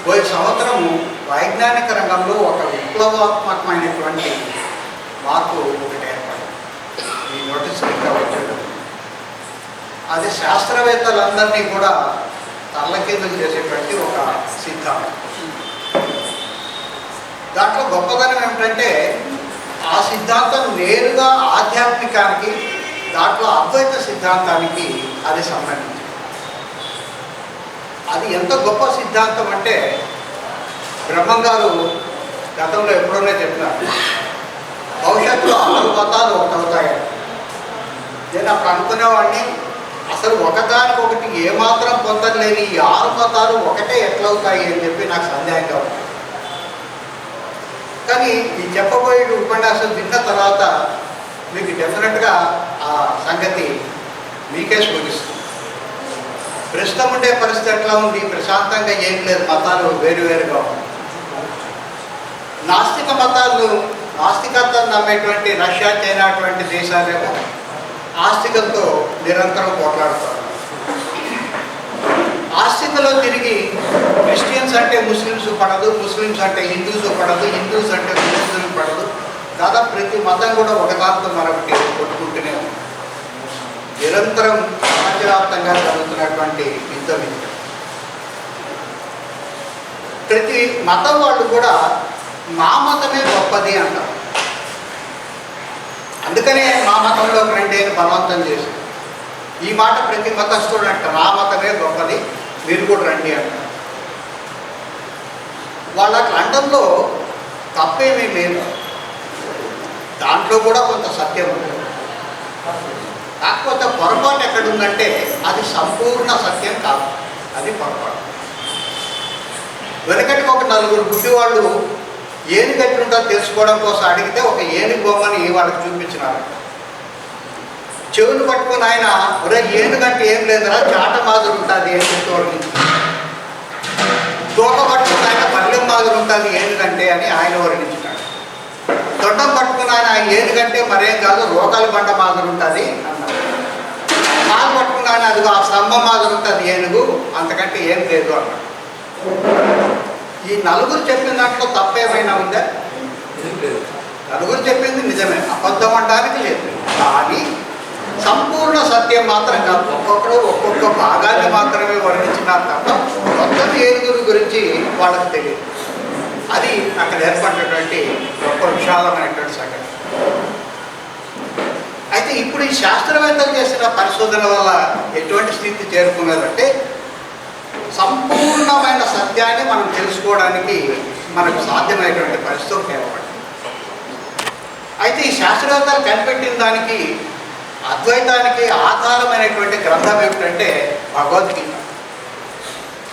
పోయి సంవత్సరము వైజ్ఞానిక రంగంలో ఒక విప్లవాత్మకమైనటువంటి మార్పు ఒకటి ఏర్పడింది. ఈ నోటీస్ ఇంకా వచ్చేటప్పుడు అది శాస్త్రవేత్తలందరినీ కూడా తల్లకిందులు చేసేటువంటి ఒక సిద్ధాంతం. దాంట్లో గొప్పతనం ఏమిటంటే ఆ సిద్ధాంతం నేరుగా ఆధ్యాత్మికానికి, దాంట్లో అద్వైత సిద్ధాంతానికి అది సంబంధించింది. అది ఎంత గొప్ప సిద్ధాంతం అంటే బ్రహ్మం గారు గతంలో ఎప్పుడోనే చెప్పినారు, భవిష్యత్తులో 6 మతాలు ఒకటవుతాయని. నేను అప్పుడు అనుకునేవాడిని, అసలు ఒకదానికొకటి ఏమాత్రం పొందలేని ఈ 6 మతాలు ఒకటే ఎట్లవుతాయి అని చెప్పి నాకు సందేహంగా ఉంది. కానీ ఈ చెప్పబోయే ఉపన్యాసం విన్న తర్వాత మీకు డెఫినెట్గా ఆ సంగతి మీకే స్ఫురిస్తుంది. ప్రస్తుతం ఉండే పరిస్థితి ఎట్లా ఉంది? ప్రశాంతంగా ఏం లేదు, మతాలు వేరువేరుగా ఉన్నాయి. నాస్తిక మతాలు, నాస్తికత్వం నమ్మేటువంటి రష్యా, చైనా అటువంటి దేశాలేమో ఆస్తికలతో నిరంతరం పోట్లాడుతారు. ఆస్తికలో తిరిగి క్రిస్టియన్స్ అంటే ముస్లిమ్స్ పడదు, ముస్లిమ్స్ అంటే హిందూస్ పడదు, హిందూస్ అంటే ముస్లింలు పడదు. దాదాపు ప్రతి మతం కూడా ఒకదాంతో మరొకటి కొట్టుకుంటూనే ఉంది. నిరంతరం ప్రపంచవ్యాప్తంగా జరుగుతున్నటువంటి యుద్ధం ఇది. ప్రతి మతం వాళ్ళు కూడా మా మతమే గొప్పది అంటారు. అందుకనే మా మతంలోకి రండి అని బలవంతం చేశారు. ఈ మాట ప్రతి మతస్థుడు అంటారు, మా మతమే గొప్పది, మీరు కూడా రండి అంటారు. వాళ్ళ లండన్లో తప్పేమీ లేదు, దాంట్లో కూడా కొంత సత్యం ఉంది. కాకపోతే పొరపాటు ఎక్కడుందంటే అది సంపూర్ణ సత్యం కాదు, అది పొరపాటు. వెనకటికి ఒక 4 గుడ్డి వాళ్ళు ఏనుగు ఎట్లుంటో తెలుసుకోవడం కోసం అడిగితే ఒక ఏనుగు బొమ్మని వాళ్ళకి చూపించినారు. చెవులు పట్టుకుని ఆయన, ఒరే ఏనుగంటే ఏం లేదురా, చాట మాదిరి ఉంటుంది ఏనుగు, తోక పట్టుకుని ఆయన పల్లెం మాదిరి ఉంటుంది ఏనుగంటే అని ఆయన వర్ణించినాడు. తొండం పట్టుకుని ఆయన ఏనుగంటే మరేం కాదు, రోకలి బండ మాదిరి ఉంటుంది అన్నాడు. కాలు పట్టుకుని ఆయన అది ఆ స్తంభం మాదిరి ఉంటుంది ఏనుగు, అంతకంటే ఏం లేదు అన్నాడు. ఈ 4 చెప్పిన దాంట్లో తప్పేమైనా ఉందా? నలుగురు చెప్పింది నిజమే, అబద్ధం అనడానికి లేదు. కానీ సంపూర్ణ సత్యం మాత్రం కాదు, ఒక్కొక్కరు ఒక్కొక్క భాగాన్ని మాత్రమే వర్ణించినారు తప్ప మొత్తం ఏనుగురు గురించి వాళ్ళకి తెలియదు. అది అక్కడ ఏర్పడినటువంటి గొప్ప విశాలమైనటువంటి సంగతి. అయితే ఇప్పుడు ఈ శాస్త్రవేత్తలు చేసిన పరిశోధన వల్ల ఎటువంటి స్థితి చేరుకున్నదంటే సంపూర్ణమైన సత్యాన్ని మనం తెలుసుకోవడానికి మనకు సాధ్యమైనటువంటి పరిస్థితులు ఏర్పడింది. అయితే ఈ శాస్త్రవేత్తలు కనిపెట్టిన దానికి, అద్వైతానికి ఆధారమైనటువంటి గ్రంథం ఏమిటంటే భగవద్గీత.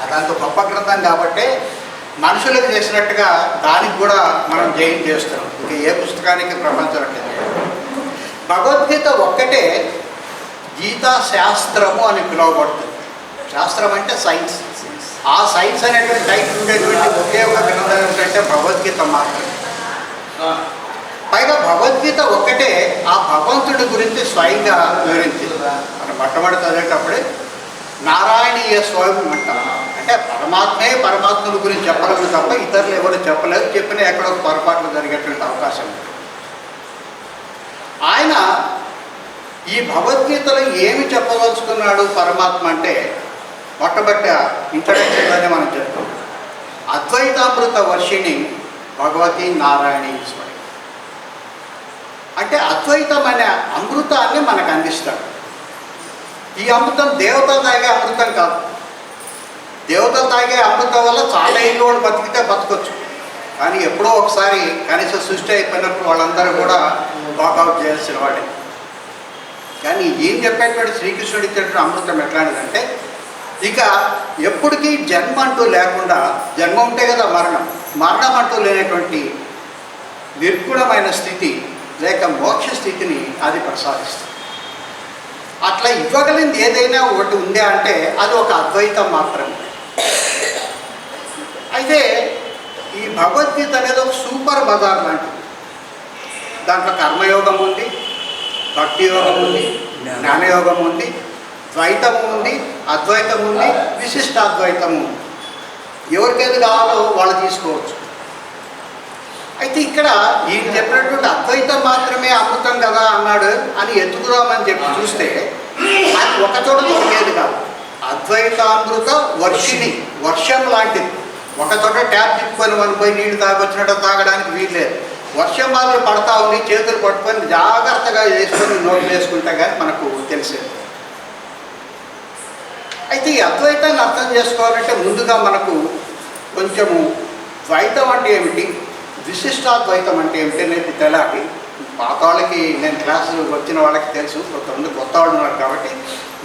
అదంత గొప్ప గ్రంథం కాబట్టి మనుషులకు చేసినట్టుగా దానికి కూడా మనం జయం చేస్తున్నాం. ఇంకా ఏ పుస్తకానికి ప్రపంచం భగవద్గీత ఒక్కటే గీతా శాస్త్రము అని పిలువబడుతుంది. శాస్త్రం అంటే సైన్స్. ఆ సైన్స్ అనేటువంటి టైటిల్ ఉండేటువంటి ఒకే ఒక గ్రంథం ఏమిటంటే భగవద్గీత మాత్రమే. పైగా భగవద్గీత ఒక్కటే ఆ భగవంతుడి గురించి స్వయంగా వివరించింది. మనం మొట్టమొదటి చదివేటప్పుడే నారాయణీయ స్వయం అంటాం. అంటే పరమాత్మే పరమాత్ముడి గురించి చెప్పగలరు తప్ప ఇతరులు ఎవరు చెప్పలేదు. చెప్పినా ఎక్కడో పొరపాట్లు జరిగేటువంటి అవకాశం ఉంది. ఆయన ఈ భగవద్గీతలో ఏమి చెప్పదలుచుకున్నాడు పరమాత్మ అంటే మొట్టమొదటి ఇంట్రడక్షన్లోనే మనం చెప్తాం. అద్వైతామృత వర్షిణి భగవతి నారాయణీశ్వరి. అంటే అద్వైతం అనే అమృతాన్ని మనకు అందిస్తాడు. ఈ అమృతం దేవతలు తాగే అమృతం కాదు. దేవతలు తాగే అమృతం వల్ల చాలా ఇల్లు వాళ్ళు బతికితే బతకొచ్చు, కానీ ఎప్పుడో ఒకసారి కనీసం సృష్టి అయిపోయినప్పుడు వాళ్ళందరూ కూడా వాకౌట్ చేయాల్సిన వాడే. కానీ ఏం చెప్పేటువంటి శ్రీకృష్ణుడు ఇచ్చేటువంటి అమృతం ఎట్లాంటిదంటే ఇక ఎప్పటికీ జన్మ అంటూ లేకుండా, జన్మ ఉంటే కదా మరణం, మరణం అంటూ లేనటువంటి నిర్గుణమైన స్థితి లేక మోక్ష స్థితిని అది ప్రసాదిస్తుంది. అట్లా ఇవ్వగలిగింది ఏదైనా ఒకటి ఉందే అంటే అది ఒక అద్వైతం మాత్రమే. అయితే ఈ భగవద్గీత అనేది ఒక సూపర్ బజార్ లాంటిది. దాంట్లో కర్మయోగం ఉంది, భక్తి యోగం ఉంది, జ్ఞానయోగం ఉంది, ద్వైతము ఉంది, అద్వైతం ఉంది, విశిష్టాద్వైతము ఉంది. ఎవరికేది కావాలో వాళ్ళు తీసుకోవచ్చు. అయితే ఇక్కడ ఈయన చెప్పినటువంటి అద్వైతం మాత్రమే అమృతం కదా అన్నాడు అని ఎత్తుకుదామని చెప్పి చూస్తే అది ఒక చోట దొరికేది కాదు. అద్వైతామృత వర్షిణి, వర్షం లాంటిది. ఒక చోట ట్యాప్ తిప్పుకొని మనం పోయి నీళ్లు తాగొచ్చినట్టు తాగడానికి వీల్లేదు. వర్షం మాదిరి పడతా ఉంది, చేతులు పట్టుకొని జాగ్రత్తగా వేసుకొని నోట్లు వేసుకుంటే కానీ మనకు తెలిసేది. అయితే ఈ అద్వైతాన్ని అర్థం చేసుకోవాలంటే ముందుగా మనకు కొంచెము ద్వైతం అంటే ఏమిటి, విశిష్టాద్వైతం అంటే ఏమిటి అనేది తెలాలి. పాత వాళ్ళకి, నేను క్లాసులు వచ్చిన వాళ్ళకి తెలుసు, కొంతమంది కొత్త వాళ్ళు ఉన్నారు కాబట్టి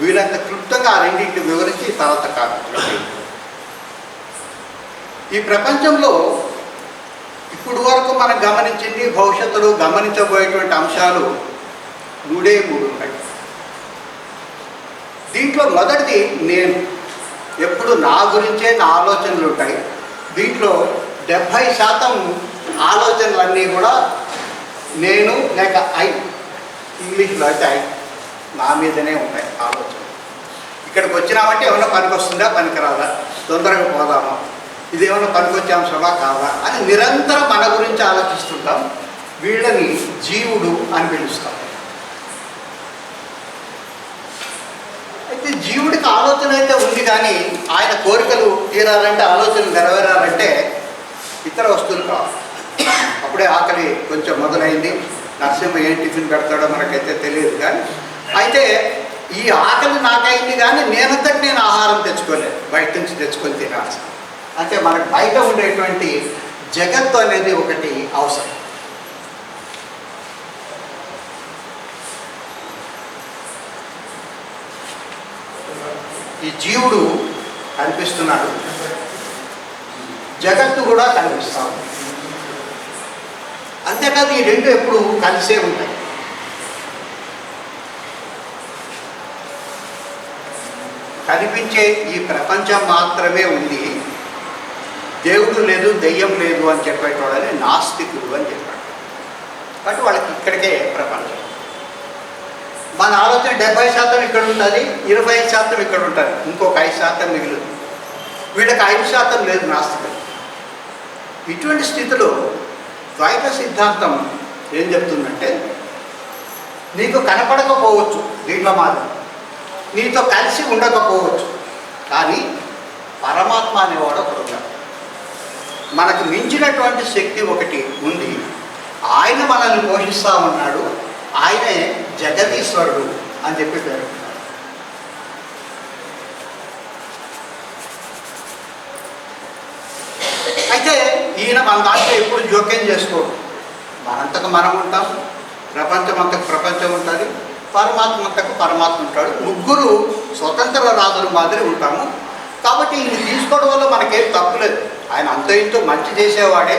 వీళ్ళంత క్లుప్తంగా ఆ రెండింటిని వివరించి తర్వాత కాదు. ఈ ప్రపంచంలో ఇప్పుడు వరకు మనం గమనించింది, భవిష్యత్తులో గమనించబోయేటువంటి అంశాలు మూడే ఉన్నాయి. దీంట్లో మొదటిది నేను. ఎప్పుడు నా గురించే నా ఆలోచనలు ఉంటాయి. దీంట్లో 70% ఆలోచనలన్నీ కూడా నేను లేక ఐ, ఇంగ్లీష్లో అయితే ఐ, నా మీదనే ఉంటాయి ఆలోచన. ఇక్కడికి వచ్చినామంటే ఏమైనా పనికి వస్తుందా, పనికి రాదా, తొందరగా పోదామా, ఇది ఏమైనా పనికొచ్చే అంశమా కాదా అని నిరంతరం మన గురించి ఆలోచిస్తుంటాం. వీళ్ళని జీవుడు అని పిలుస్తాం. అయితే జీవుడికి ఆలోచన అయితే ఉంది, కానీ ఆయన కోరికలు తీరాలంటే, ఆలోచనలు నెరవేరాలంటే ఇతర వస్తువులు కావాలి. అప్పుడే ఆకలి కొంచెం మొదలైంది. నరసింహ ఏం టిఫిన్ పెడతాడో మనకైతే తెలియదు, కానీ అయితే ఈ ఆకలి నాకైంది, కానీ నేనంతటి నేను ఆహారం తెచ్చుకోలేదు, బయట నుంచి తెచ్చుకొని తినాల్సి. అంటే మనకు బయట ఉండేటువంటి జగత్తు అనేది ఒకటి అవసరం. ఈ జీవుడు కనిపిస్తున్నాడు, జగత్తు కూడా కనిపిస్తాం. అంతేకాదు ఈ రెండు ఎప్పుడు కలిసే ఉంటాయి. కనిపించే ఈ ప్రపంచం మాత్రమే ఉంది, దేవుడు లేదు, దెయ్యం లేదు అని చెప్పేటోడని నాస్తికుడు అని చెప్పాడు. కాబట్టి వాళ్ళకి ఇక్కడికే ప్రపంచం. మన ఆలోచన 70% ఇక్కడ ఉంటుంది, 25% ఇక్కడ ఉంటుంది, ఇంకొక 5% మిగులుతుంది. వీళ్ళకి 5% లేదు నాస్తికులు. ఇటువంటి స్థితిలో ద్వైత సిద్ధాంతం ఏం చెప్తుందంటే, నీకు కనపడకపోవచ్చు దీంట్లో మాత్రం, నీతో కలిసి ఉండకపోవచ్చు, కానీ పరమాత్మ అనేవాడు ఒకడు ఉన్నాడు. మనకు మించినటువంటి శక్తి ఒకటి ఉంది. ఆయన మనల్ని పోషిస్తూ ఉన్నాడు. ఆయనే జగదీశ్వరుడు అని చెప్పి పేరు. అయితే ఈయన మన దాంట్లో ఎప్పుడు జోక్యం చేసుకోడు. మనంతకు మనం ఉంటాం, ప్రపంచం అంతకు ప్రపంచం ఉంటుంది, పరమాత్మ అంతకు పరమాత్మ ఉంటాడు. ముగ్గురు స్వతంత్ర రాజుల మాదిరి ఉంటాము. కాబట్టి ఈయన తీసుకోవడం వల్ల మనకేం తప్పులేదు. ఆయన అంత ఇంతో మంచి చేసేవాడే.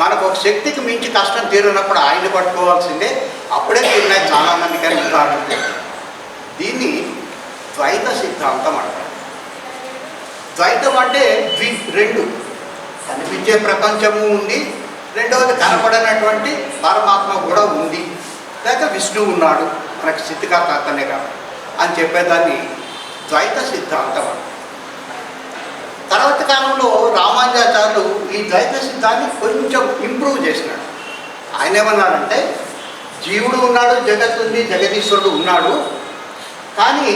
మనకు ఒక శక్తికి మించి కష్టం తీరినప్పుడు ఆయన పట్టుకోవాల్సిందే. అప్పుడే తీరినాయి చాలామంది కానీ ఉదాహరణ. దీన్ని ద్వైత సిద్ధాంతం అంటారు. ద్వైతం అంటే రెండు, కనిపించే ప్రపంచము ఉంది, రెండవది కనపడనటువంటి పరమాత్మ కూడా ఉంది, లేక విష్ణువు ఉన్నాడు, మనకి స్థితికర్త అతనే కాదు అని చెప్పేదాన్ని ద్వైత సిద్ధాంతం అంటారు. తర్వాత కాలంలో రామానుజాచార్యులు ఈ ద్వైత సిద్ధాన్ని కొంచెం ఇంప్రూవ్ చేసినాడు. ఆయన ఏమన్నారంటే, జీవుడు ఉన్నాడు, జగత్తు ఉంది, జగదీశ్వరుడు ఉన్నాడు, కానీ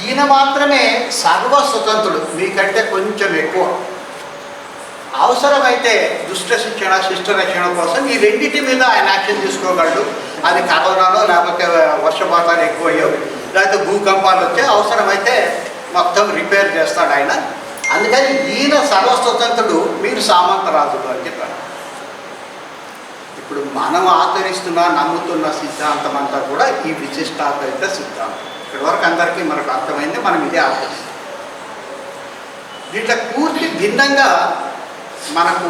ఈయన మాత్రమే సర్వస్వతంత్రుడు, మీకంటే కొంచెం ఎక్కువ. అవసరమైతే దుష్ట శిక్షణ, శిష్ట రక్షణ కోసం ఈ రెండింటి మీద ఆయన యాక్షన్ తీసుకోగలడు. అది కరోనాలో, లేకపోతే వర్షపాతాలు ఎక్కువయ్యో, లేకపోతే భూకంపాలు వచ్చే అవసరమైతే మొత్తం రిపేర్ చేస్తాడు ఆయన. అందుకని ఈయన సర్వస్వతంత్రుడు, మీరు సామంతరాజుడు అని చెప్పారు. ఇప్పుడు మనం ఆచరిస్తున్న, నమ్ముతున్న సిద్ధాంతం అంతా కూడా ఈ విశిష్టాద్వైత సిద్ధాంతం. ఇక్కడి వరకు అందరికీ మనకు అర్థమైంది, మనం ఇదే ఆచరిస్తాం. దీంట్లో పూర్తి భిన్నంగా మనకు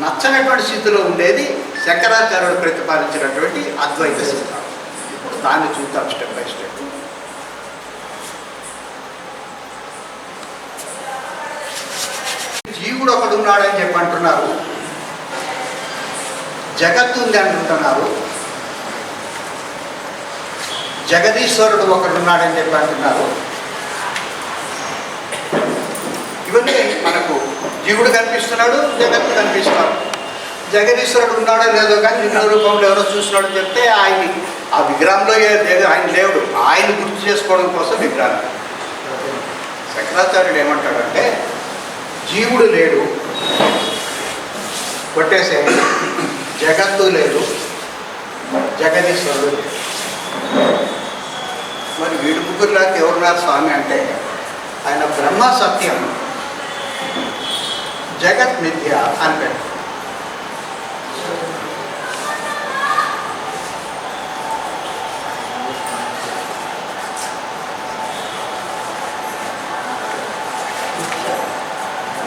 నచ్చనటువంటి స్థితిలో ఉండేది శంకరాచార్యుడు ప్రతిపాదించినటువంటి అద్వైత సిద్ధాంతం. ఇప్పుడు దాన్ని చూద్దాం స్టెప్ బై స్టెప్. జీవుడు ఒకడు ఉన్నాడని చెప్పి అంటున్నారు, జగత్తు ఉంది అంటున్నారు, జగదీశ్వరుడు ఒకడున్నాడని చెప్పి అంటున్నారు. ఇవన్నీ మనకు జీవుడు కనిపిస్తున్నాడు, జగత్తు కనిపిస్తున్నాడు. జగదీశ్వరుడు ఉన్నాడో లేదో కానీ నిన్న రూపంలో ఎవరో చూస్తున్నాడో చెప్తే ఆయన్ని ఆ విగ్రహంలో ఆయన లేవుడు, ఆయన గుర్తు చేసుకోవడం కోసం విగ్రహం. శంకరాచార్యుడు ఏమంటాడంటే జీవుడు లేడు కొట్టేసే, జగత్తు లేదు, జగదీశ్వరుడు లేదు. మరి వీడు ముగ్గురులాగా ఎవరున్నారు స్వామి అంటే ఆయన బ్రహ్మ సత్యం, జగత్ మిథ్య అని పెట్టారు.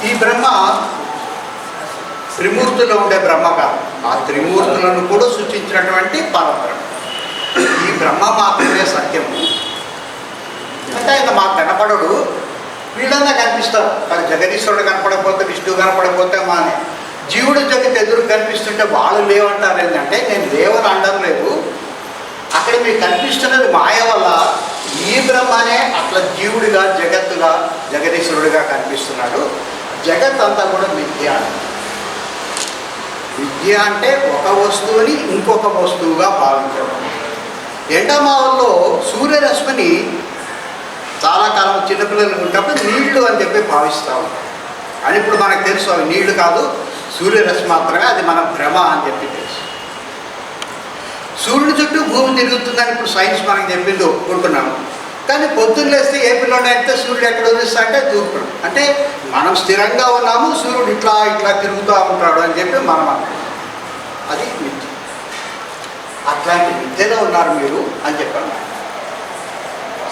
ఈ బ్రహ్మ త్రిమూర్తుల్లో ఉండే బ్రహ్మ కాదు, ఆ త్రిమూర్తులను కూడా సూచించినటువంటి పరబ్రహ్మ. ఈ బ్రహ్మ మాత్రమే సత్యము. అంటే ఆయన మాకు కనపడడు, వీళ్ళన్నా కనిపిస్తారు. కానీ జగదీశ్వరుడు కనపడకపోతే, విష్ణువు కనపడకపోతే మా జీవుడు జగత్ ఎదురు కనిపిస్తుంటే వాళ్ళు లేవంటారు. ఏంటంటే నేను లేవని అనడం లేదు, అక్కడ మీకు కనిపిస్తున్నది మాయ వల్ల ఈ బ్రహ్మనే అట్లా జీవుడిగా జగత్తుగా జగదీశ్వరుడిగా కనిపిస్తున్నాడు. జగత్ అంతా కూడా మిథ్య. విద్య అంటే ఒక వస్తువుని ఇంకొక వస్తువుగా భావించడం. ఎండమావుల్లో సూర్యరశ్మిని చాలా కాలం చిన్నపిల్లలు ఉన్నప్పుడు నీళ్లు అని చెప్పి భావిస్తూ ఉంటాం. అని ఇప్పుడు మనకు తెలుసు అవి నీళ్లు కాదు, సూర్యరశ్మి మాత్రమే, అది మన భ్రమ అని చెప్పి తెలుసు. సూర్యుడి చుట్టూ భూమి తిరుగుతుందని ఇప్పుడు సైన్స్ మనకు చెప్పింది ఒప్పుకుంటున్నాము. కానీ పొద్దున్న లేస్తే ఏ పిల్లలు అయితే సూర్యుడు ఎక్కడ వదిలిస్తా అంటే తూర్పుడు. అంటే మనం స్థిరంగా ఉన్నాము, సూర్యుడు ఇట్లా ఇట్లా తిరుగుతూ ఉంటాడు అని చెప్పి మనం అనుకుంటాం. అది మిథ్య. అట్లాంటి విద్యలో ఉన్నారు మీరు అని చెప్పాను.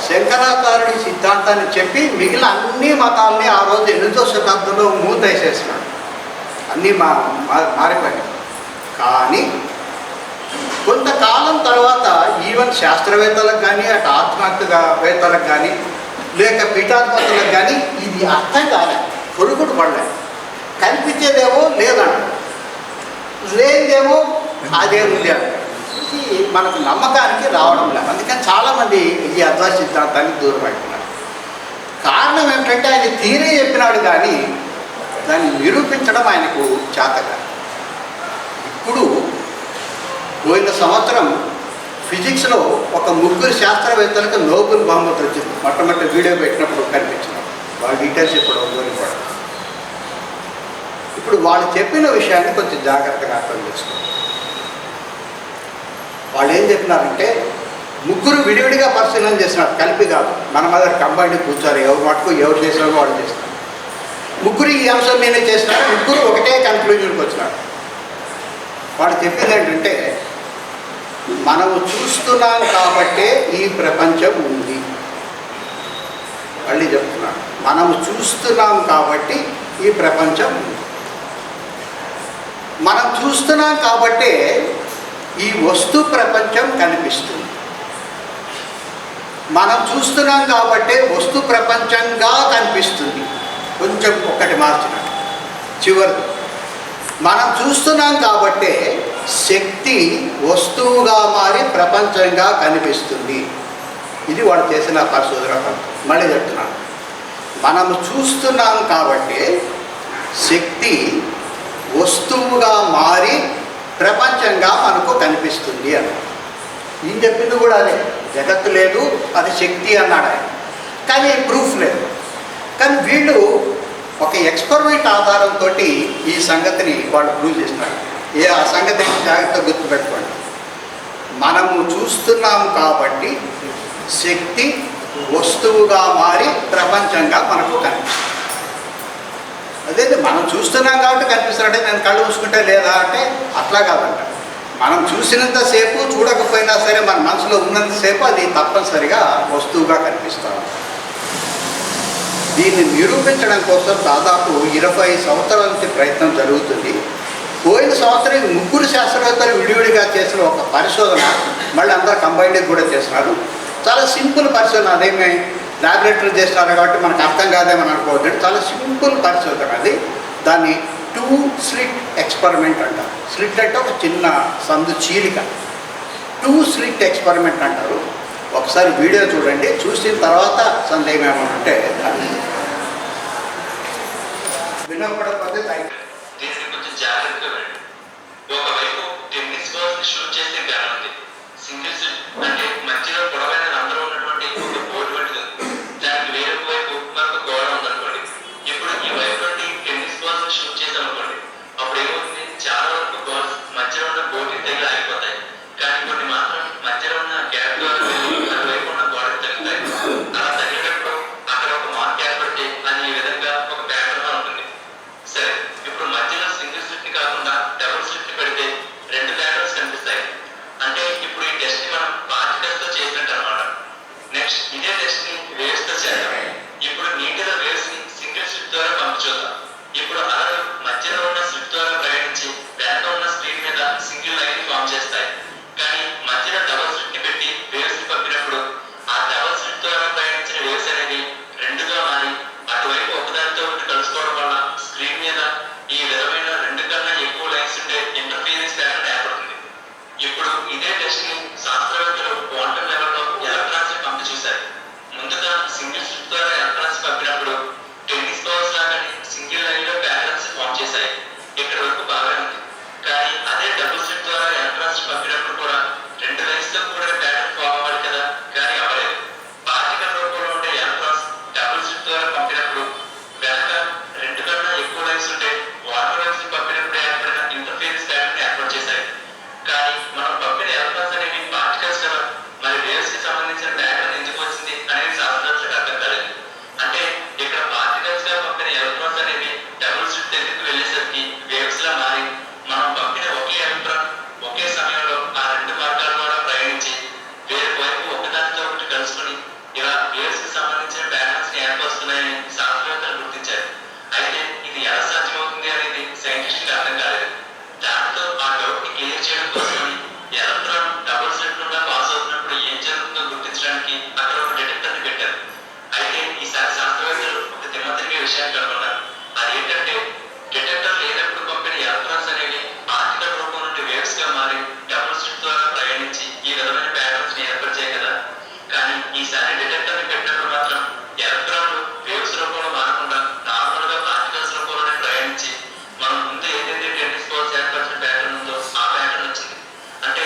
శంకరాచార్యుడి సిద్ధాంతాన్ని చెప్పి మిగిలిన అన్ని మతాలని ఆ రోజు 8వ శతాబ్దంలో మూతేసేసినాడు. అన్నీ మారిపోయాయి. కానీ కొంతకాలం తర్వాత ఈవెన్ శాస్త్రవేత్తలకు కానీ, అటు ఆత్మహత్యవేత్తలకు కానీ, లేక పీఠాధిపతులకు కానీ ఇది అర్థం కాలే, పొరుగుడు పడలే. కనిపించేదేమో లేదంట, లేదేమో అదే ఉంది అంట. ఇది మనకు నమ్మకానికి రావడం లేదు. అందుకని చాలామంది ఈ అద్వైత సిద్ధాంతాన్ని దూరపడుతున్నారు. కారణం ఏమిటంటే ఆయన తీరే చెప్పినాడు కానీ దాన్ని నిరూపించడం ఆయనకు చేతగా. ఇప్పుడు పోయిన సంవత్సరం ఫిజిక్స్లో ఒక 3 శాస్త్రవేత్తలకు నోబెల్ బహుమతి వచ్చింది. మొట్టమొదటి వీడియో పెట్టినప్పుడు కనిపించింది. వాళ్ళ డీటెయిల్స్ ఇప్పుడు కూడా ఇప్పుడు వాళ్ళు చెప్పిన విషయాన్ని కొంచెం జాగ్రత్తగా అర్థం చేసుకోండి. వాళ్ళు ఏం చెప్పినారంటే 3 విడివిడిగా పరిశీలన చేసినారు, కలిపి కాదు. మన మీద కంబైండ్ కూర్చోరు, ఎవరు మటుకు ఎవరు చేసినారో వాళ్ళు చేస్తారు. 3 ఈ అంశం నేనే చేసినారు, 3 ఒకటే కన్క్లూజన్కి వచ్చినారు. వాళ్ళు చెప్పింది ఏంటంటే మనము చూస్తున్నాం కాబట్టే ఈ ప్రపంచం ఉంది. మళ్ళీ చెప్తున్నాను, మనము చూస్తున్నాం కాబట్టి ఈ ప్రపంచం ఉంది. మనం చూస్తున్నాం కాబట్టే ఈ వస్తు ప్రపంచం కనిపిస్తుంది. మనం చూస్తున్నాం కాబట్టే వస్తు ప్రపంచంగా కనిపిస్తుంది. కొంచెం ఒకటి మార్చిన చివరి, మనం చూస్తున్నాం కాబట్టే శక్తి వస్తువుగా మారి ప్రపంచంగా కనిపిస్తుంది. ఇది వాడు చేసిన పరిశోధన ఫలితం. మళ్ళీ చెప్తున్నాను, మనము చూస్తున్నాం కాబట్టి శక్తి వస్తువుగా మారి ప్రపంచంగా మనకు కనిపిస్తుంది అన్నాడు. ఈయన చెప్పింది కూడా అదే, జగత్తు లేదు, అది శక్తి అన్నాడు ఆయన. కానీ ప్రూఫ్ లేదు. కానీ వీళ్ళు ఒక ఎక్స్పెరిమెంట్ ఆధారంతో ఈ సంగతిని వాళ్ళు ప్రూవ్ చేస్తున్నారు. ఆ సంగతిని జాగ్రత్తగా గుర్తుపెట్టుకోండి. మనము చూస్తున్నాం కాబట్టి శక్తి వస్తువుగా మారి ప్రపంచంగా మనకు కనిపిస్తుంది. అదే మనం చూస్తున్నాం కాబట్టి కనిపిస్తాడంటే నేను కళ్ళు మూసుకుంటే లేదా అంటే అట్లా కాదంట. మనం చూసినంతసేపు, చూడకపోయినా సరే మన మనసులో ఉన్నంతసేపు అది తప్పనిసరిగా వస్తువుగా కనిపిస్తాం. దీన్ని నిరూపించడం కోసం దాదాపు 20 సంవత్సరాల నుంచి ప్రయత్నం జరుగుతుంది. పోయిన సంవత్సరం 3 శాస్త్రవేత్తలు విడివిడిగా చేసిన ఒక పరిశోధన మళ్ళీ అందరూ కంబైన్డ్ కూడా చేస్తున్నారు. చాలా సింపుల్ పరిశోధన, అదేమే ల్యాబొరేటరీ చేస్తున్నారు కాబట్టి మనకు అర్థం కాదేమని అనుకోవద్దు. చాలా సింపుల్ పరిశోధన అది. దాన్ని 2 స్లిట్ ఎక్స్పెరిమెంట్ అంటారు. స్లిట్ అంటే ఒక చిన్న సందు చీలిక. 2 స్లిట్ ఎక్స్పెరిమెంట్ అంటారు. ఒకసారి వీడియో చూడండి, చూసిన తర్వాత సందేహం ఏమంటే వినపడకపోతే దీనికి కొంచెం జాగ్రత్తగా వినండి. ఒకవైపు టెన్నిస్ బాల్ షూట్ చేసే గన్ ఉంది. సింగిల్స్ అంటే మధ్యలో పొడవైన రంధ్రం ఉన్నటువంటి ఒక బోర్డు వంటిది ఉంది. దానికి వేరొక వైపు మరొక గోడ ఉందనుకోండి. ఇప్పుడు ఈ వైపు నుండి టెన్నిస్ బాల్స్ షూట్ చేసామనుకోండి, అప్పుడు ఏమవుతుంది, చాలా వరకు బాల్స్ మధ్యలో ఉన్న బోర్డుకి తగిలి ఆగిపోతాయి. కానీ కొన్ని మాత్రం మధ్యలో ఉన్న గ్యాప్ ద్వారా వెళ్ళి అటువైపు ఉన్న గోడకి తగ్గుతాయి. అలా తగిలినప్పుడు అక్కడ ఒక మార్క్ ఏర్పడితే అది ఈ విధంగా ఒక ప్యాటర్న్ ఉంటుంది. సరే, ఇప్పుడు మధ్యలో సింగిల్ స్లిప్ ని కాకుండా డబుల్ స్లిప్ ని పెడితే 2 ప్యాటర్న్స్ కనిపిస్తాయి. అంటే ఇప్పుడు ఈ టెస్ట్ ని మనం పార్టికల్స్ తో చేసినట్టు అనమాట. నెక్స్ట్ ఇదే టెస్ట్ ని వేవ్స్ తో చేద్దాం. ఇప్పుడు నీటిలో వేవ్స్ ని సింగిల్ స్లిప్ ద్వారా పంపించుదాం. ఇప్పుడు అలలు మధ్యలో ఉన్న స్లిప్ ద్వారా ప్రయాణించి వెనక ఉన్న స్క్రీన్ మీద సింగిల్ లైన్ ఫామ్ చేస్తాయి. కానీ మధ్యలో డబుల్ స్లిప్ ని పెట్టి వేవ్స్ ని పంపినప్పుడు ఆ డబుల్ స్లిప్ ద్వారా ప్రయాణించిన వేవ్స్ అనేది 2గా మారి అటువైపు ఒకదానితో ఒకటి కలుసుకోవడం వల్ల స్క్రీన్ మీద ఈ విధమైన 2 కన్నా ఎక్కువ లైన్స్ ఉండే ఇంటర్ఫీరెన్స్ ప్యాటర్న్ ఏర్పడుతుంది. ఇప్పుడు ఇదే టెస్ట్ ని శాస్త్రవేత్తలు క్వాంటం లెవెల్లో ఎలక్ట్రాన్స్ ని పంపి చూశారు. ముందుగా సింగిల్ స్లిప్ ద్వారా ఎలక్ట్రాన్స్ పంపినప్పుడు టెన్నిస్ బాల్స్ లాగానే సింగిల్ లైన్ లో ప్యాటర్న్స్ ఫామ్ చేశాయి. ఇక్కడ వరకు బాగా ఉంది. కానీ అదే డబుల్ స్లిప్ ద్వారా ఎలక్ట్రాన్స్ పంపినప్పుడు కూడా 2 లైన్స్ తో కూడిన ప్యాటర్న్ ఫామ్ అవ్వాలి కదా, కానీ అవ్వలేదు. పార్టికల్ రూపంలో ఉండే ఎలక్ట్రాన్స్ డబుల్ స్లిప్ ద్వారా పంపినప్పుడు వెనక 2 కన్నా ఎక్కువ లైన్స్ ఉంటే వాటర్ లైన్స్ ని పంపినప్పుడు ఏర్పడిన ఇంటర్ఫీరెన్స్ ప్యాటర్న్ ఏర్పాటు చేశాయి. కానీ మనం పంపిన ఎలక్ట్రాన్స్ అనేవి పార్టికల్స్ కదా, మరి వేవ్స్ కి సంబంధించిన ప్యాటర్న్ ఎందుకు వచ్చింది అనేది శాస్త్రవేత్తలకు అర్థం కాలేదు. అంటే ఇక్కడ పార్టికల్స్ గా పంపిన ఎలక్ట్రాన్స్ అనేవి డబుల్ స్లిప్ దగ్గరికి వెళ్ళేసరికి వేవ్స్ లా మారి మనం పంపిన ఒకే ఎలక్ట్రాన్ ఒకే సమయంలో ఆ 2 మార్గాల ద్వారా ప్రయాణించి వేరే వైపు ఒకదానితో ఒకటి కలుసుకుని ఇలా వేవ్స్ కి సంబంధించిన ప్యాటర్న్స్ ని ఏర్పరుస్తున్నాయని శాస్త్రవేత్తలు గుర్తించారు. అయితే ఇది ఎలా సాధ్యమవుతుంది అనేది సైంటిస్టులకు అర్థం కాలేదు. దాంతో ఆ డౌట్ ని క్లియర్ చేయడం కోసమని ఎలక్ట్రాన్ డబుల్ స్లిప్ నుండి పాస్ అవుతున్నప్పుడు ఏం జరుగుతుందో గుర్తించడానికి అక్కడ ఒక డిటెక్టర్ ని పెట్టారు. అయితే ఈసారి శాస్త్రవేత్తలు ఒక తిమ్మతిరిగే విషయాన్ని కనుగొన్నారు. అదేంటంటే డిటెక్టర్ లేనప్పుడు పంపిన ఎలక్ట్రాన్స్ అనేవి పార్టికల్ రూపం నుండి వేవ్స్ గా మారి డబుల్ స్లిప్ ద్వారా ప్రయాణించి ఈ విధమైన ప్యాటర్న్స్ ని ఏర్పరిచాయి కదా. కానీ ఈసారి డిటెక్టర్ ని పెట్టినప్పుడు మాత్రం ఎలక్ట్రాన్లు వేవ్స్ రూపంలో మారకుండా నార్మల్ గా పార్టికల్స్ రూపంలోనే ప్రయాణించి మనం ముందు ఏదైతే టెన్నిస్ బాల్స్ ఏర్పరిచిన ప్యాటర్న్ ఉందో ఆ ప్యాటర్న్ వచ్చింది. అంటే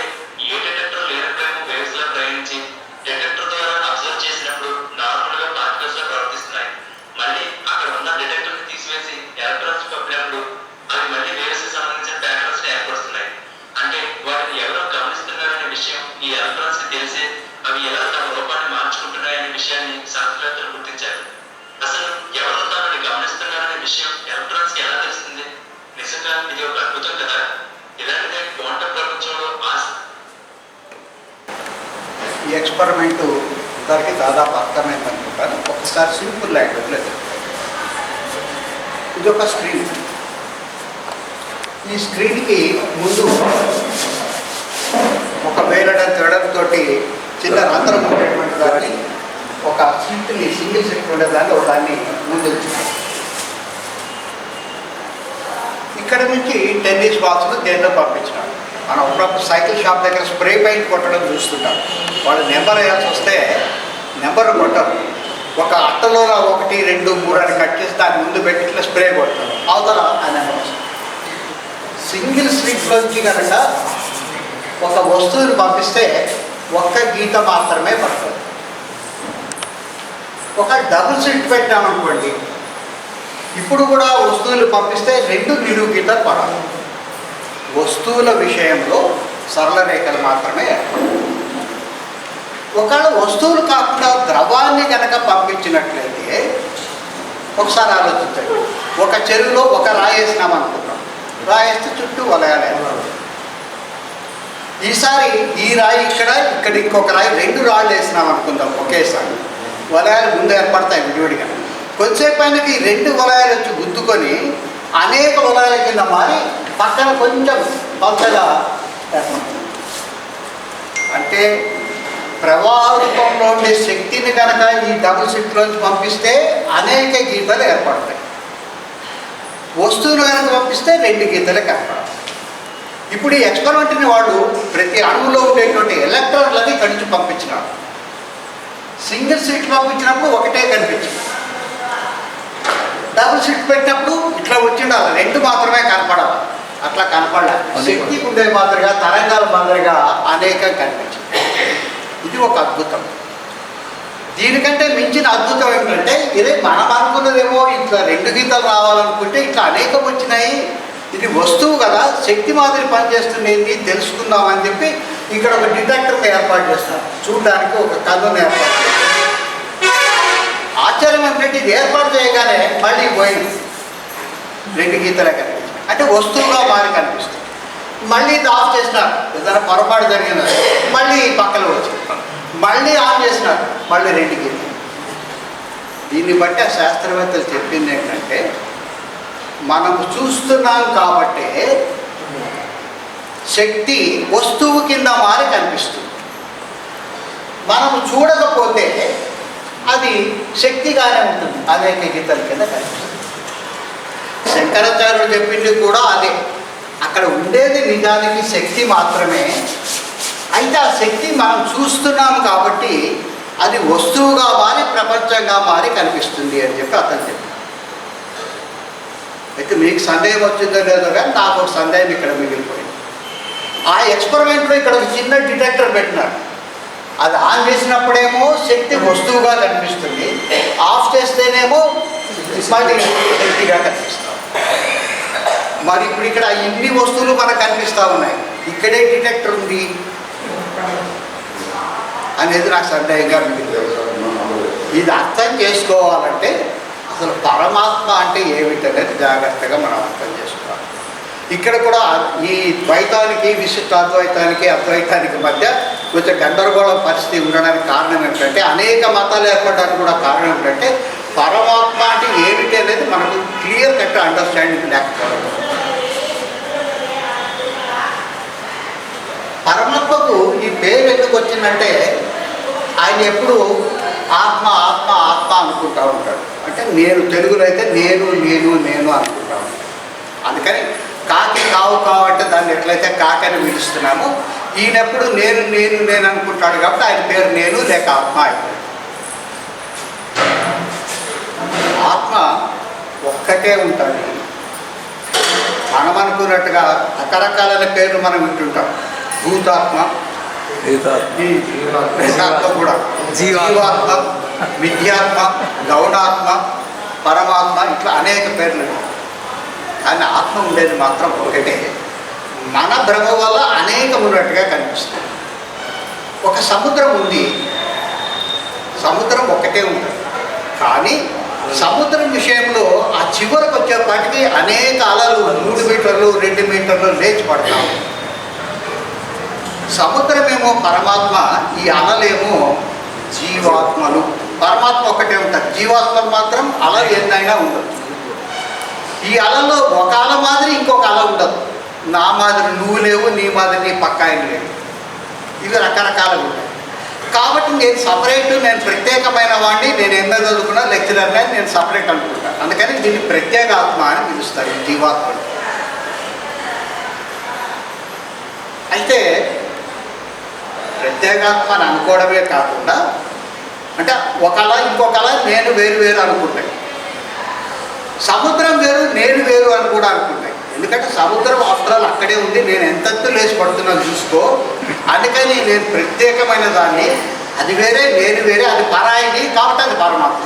ఏ డిటెక్టర్ లేనప్పుడేమో వేవ్స్ లా ప్రయాణించి డిటెక్టర్ ద్వారా అబ్జర్వ్ చేసినప్పుడు నార్మల్ గా పార్టికల్స్ లా ప్రవర్తిస్తున్నాయి. మళ్ళీ అక్కడ ఉన్న డిటెక్టర్ ని తీసివేసి ఎలక్ట్రాన్స్ పంపినప్పుడు అవి మళ్ళీ వేవ్స్ కి సంబంధించిన ప్యాటర్న్స్ ని ఏర్పరుస్తున్నాయి. అంటే వాటిని ఎవరో గమనిస్తున్నారనే విషయం ఈ ఎలక్ట్రాన్స్ కి తెలిసే అవి ఎలా తమ రూపాన్ని మార్చుకుంటున్నాయనే విషయాన్ని శాస్త్రవేత్తలు గుర్తించారు. అసలు ఎవరో తమని గమనిస్తున్నారనే విషయం ఎలక్ట్రాన్స్ కి ఎలా తెలుస్తుంది? నిజంగా ఇది ఒక అద్భుతం కదా. ఇలాంటిదే క్వాంటం ప్రపంచంలో ఈ ఎక్స్పెరిమెంట్ అందరికీ దాదాపు అర్థమైంది అనుకుంటాను. ఒకసారి సింపుల్ లాంగ్వేజ్లో చెప్తాను. ఇది ఒక స్క్రీన్. ఈ స్క్రీన్కి ముందు ఒక వేలడంతో చిన్న రంధ్రం ఉండేటువంటి దాన్ని ఒక స్లిప్ని సింగిల్ స్లిప్ ఉండేదాన్ని ఒక దాన్ని ముందు ఉంచుతాం. ఇక్కడ నుంచి టెన్నిస్ బాల్స్ను దేంట్లో పంపించినాం. మనం అప్పుడప్పుడు సైకిల్ షాప్ దగ్గర స్ప్రే పెయింట్ కొట్టడం చూస్తుంటాం. వాళ్ళు నెంబర్ వేయాల్సి వస్తే నెంబర్ కొట్టరు. ఒక అట్టలో 1, 2, 3 అని కట్ చేసి దాని ముందు పెట్టి ఇట్లా స్ప్రే కొడతారు. అవతల ఆ నెంబర్ వస్తుంది. సింగిల్ స్లిప్లోంచి కనుక ఒక వస్తువుని పంపిస్తే ఒక్క గీత మాత్రమే పడుతుంది. ఒక డబుల్ స్లిప్ పెట్టామనుకోండి, ఇప్పుడు కూడా వస్తువులు పంపిస్తే 2 నిలువు గీతలు పడాలి. వస్తువుల విషయంలో సరళ రేఖలు మాత్రమే ఏర్పడాలి. ఒకవేళ వస్తువులు కాకుండా ద్రవాన్ని కనుక పంపించినట్లయితే ఒకసారి ఆలోచించండి. ఒక చెరువులో ఒక రాయి వేసినాం అనుకుంటాం. రాయి వేస్తే చుట్టూ వలయాలు ఏర్పడాలి. ఈసారి ఈ రాయి ఇక్కడ ఇంకొక రాయి 2 రాళ్ళు వేసినాం అనుకుందాం ఒకేసారి. వలయాలు ముందు ఏర్పడతాయి విడివిడిగా. కొద్దిసేపు ఆయనకి 2 వలయాలు వచ్చి గుద్దుకొని అనేక వలయాల కింద మారి పక్కన కొంచెం పలచగా ఏర్పడుతుంది. అంటే ప్రవాహ రూపంలో ఉండే శక్తిని కనుక ఈ డబుల్ స్లిప్లోంచి పంపిస్తే అనేక గీతలు ఏర్పడతాయి. వస్తువులు కనుక పంపిస్తే 2 గీతలకు ఏర్పడతాయి. ఇప్పుడు ఈ ఎక్స్పెరిమెంట్ని వాళ్ళు ప్రతి అణువులో ఉండేటువంటి ఎలక్ట్రాన్లని ఇక్కడి నుంచి పంపించినారు. సింగిల్ స్లిట్ పంపించినప్పుడు ఒకటే కనిపించింది. డబుల్ షిఫ్ట్ పెట్టినప్పుడు ఇట్లా వచ్చిండాలి, రెండు మాత్రమే కనపడాలి. అట్లా కనపడాలి. శక్తికి ఉండే మాదిరిగా, తరంగాల మాదిరిగా అనేకం కనిపించింది. ఇది ఒక అద్భుతం. దీనికంటే మించిన అద్భుతం ఏంటంటే, ఇదే మనం అనుకున్నదేమో ఇట్లా రెండు గీతలు రావాలనుకుంటే ఇట్లా అనేకం వచ్చినాయి. ఇది వస్తువు కదా, శక్తి మాదిరి పనిచేస్తుంది తెలుసుకుందామని చెప్పి ఇక్కడ ఒక డిటెక్టర్ని ఏర్పాటు చేస్తారు. చూడడానికి ఒక కన్నుని ఏర్పాటు చేస్తారు. ఆశ్చర్యం ఏంటంటే ఇది ఏర్పాటు చేయగానే మళ్ళీ పోయింది, రెండు గీతలే కనిపించింది. అంటే వస్తువుగా మారి కనిపిస్తుంది. మళ్ళీ ఇది ఆఫ్ చేసినారు, ఏదైనా పొరపాటు జరిగినది, మళ్ళీ పక్కన వచ్చింది. మళ్ళీ ఆన్ చేసినారు, మళ్ళీ రెండు గీతలు. దీన్ని బట్టి ఆ శాస్త్రవేత్తలు చెప్పింది ఏంటంటే, మనం చూస్తున్నాం కాబట్టే శక్తి వస్తువు కింద మారి కనిపిస్తుంది. మనము చూడకపోతే అది శక్తిగానే ఉంటుంది, అనేక గీతల కింద కనిపిస్తుంది. శంకరాచార్యుడు చెప్పింది కూడా అదే. అక్కడ ఉండేది నిజానికి శక్తి మాత్రమే. అయితే ఆ శక్తి మనం చూస్తున్నాం కాబట్టి అది వస్తువుగా మారి ప్రపంచంగా మారి కనిపిస్తుంది అని చెప్పి అతను చెప్పారు. అయితే మీకు సందేహం వచ్చిందో లేదో కానీ నాకు ఒక సందేహం ఇక్కడ మిగిలిపోయింది. ఆ ఎక్స్పెరిమెంట్లో ఇక్కడ ఒక చిన్న డిటెక్టర్ పెట్టినాడు. అది ఆన్ చేసినప్పుడేమో శక్తి వస్తువుగా కనిపిస్తుంది, ఆఫ్ చేస్తేనేమో మళ్ళీ శక్తిగా కనిపిస్తుంది. మరి ఇప్పుడు ఇక్కడ ఇన్ని వస్తువులు మనకు కనిపిస్తూ ఉన్నాయి, ఇక్కడే డిటెక్టర్ ఉంది అనేది నాకు సందేహంగా మిగిలిపోయింది. ఇది అర్థం చేసుకోవాలంటే అసలు పరమాత్మ అంటే ఏమిటనేది జాగ్రత్తగా మనం అర్థం చేసుకోవాలి. ఇక్కడ కూడా ఈ ద్వైతానికి, విశిష్టాద్వైతానికి, అద్వైతానికి మధ్య కొంచెం గందరగోళ పరిస్థితి ఉండడానికి కారణం ఏంటంటే, అనేక మతాలు ఏర్పడడానికి కూడా కారణం ఏంటంటే, పరమాత్మ అంటే ఏమిటి అనేది మనకు క్లియర్ కట్ అండర్స్టాండింగ్ లేకపోవడం. పరమాత్మకు ఈ పేరు ఎందుకు వచ్చిందంటే, ఆయన ఎప్పుడు ఆత్మ ఆత్మ ఆత్మ అనుకుంటూ ఉంటాడు. అంటే నేను, తెలుగులో అయితే నేను నేను నేను అనుకుంటా ఉంటాడు. అందుకని కాకి కావు కావు అంటే దాన్ని ఎట్లయితే కాకి అని పిలుస్తున్నామో, ఈయనెప్పుడు నేను నేను నేను అనుకుంటాడు కాబట్టి ఆయన పేరు నేను లేక ఆత్మ అయిపోయింది. ఆత్మ ఒక్కటే ఉంటుంది. మనం అనుకున్నట్టుగా రకరకాలైన పేర్లు మనం వింటుంటాం. భూతాత్మ, ప్రేతాత్మ కూడా, జీవాత్మ, విద్యాత్మ, గౌణాత్మ, పరమాత్మ, ఇట్లా అనేక పేర్లు. కానీ ఆత్మ ఉండేది మాత్రం ఒకటే. మన భ్రమ వల్ల అనేకం ఉన్నట్టుగా కనిపిస్తుంది. ఒక సముద్రం ఉంది, సముద్రం ఒకటే ఉంటుంది. కానీ సముద్రం విషయంలో ఆ చివరకు వచ్చేపాటికి అనేక అలలు 3 మీటర్లు 2 మీటర్లు లేచి పడతాము. సముద్రమేమో పరమాత్మ, ఈ అలలేమో జీవాత్మలు. పరమాత్మ ఒకటే ఉంటుంది, జీవాత్మలు మాత్రం అలలు ఎన్నైనా ఉండదు. ఈ అలలో ఒక అల మాదిరి ఇంకొక అల ఉండదు. నా మాదిరి నువ్వు లేవు, నీ మాదిరి నీ పక్క ఆయన లేవు. ఇవి రకరకాలుగా ఉంటాయి. కాబట్టి నేను సపరేట్, నేను ప్రత్యేకమైన వాడిని, నేను ఎంఏ చదువుకున్నా లెక్చరర్ని, నేను సపరేట్ అనుకుంటాను. అందుకని దీన్ని ప్రత్యేక ఆత్మ అని పిలుస్తారు, జీవాత్మలు. అయితే ప్రత్యేగాత్మ అని అనుకోవడమే కాకుండా, అంటే ఒకలా ఇంకొకలా నేను వేరు వేరు అనుకుంటాయి. సముద్రం వేరు, నేను వేరు అని కూడా అనుకుంటాయి. ఎందుకంటే సముద్రం ఆఫ్టర్ అక్కడే ఉంది, నేను ఎంతెంత లేచి పడుతున్నాను చూసుకో. అందుకని నేను ప్రత్యేకమైన దాన్ని, అది వేరే నేను వేరే, అది పరాయిది కాబట్టి అది పరమాత్మ.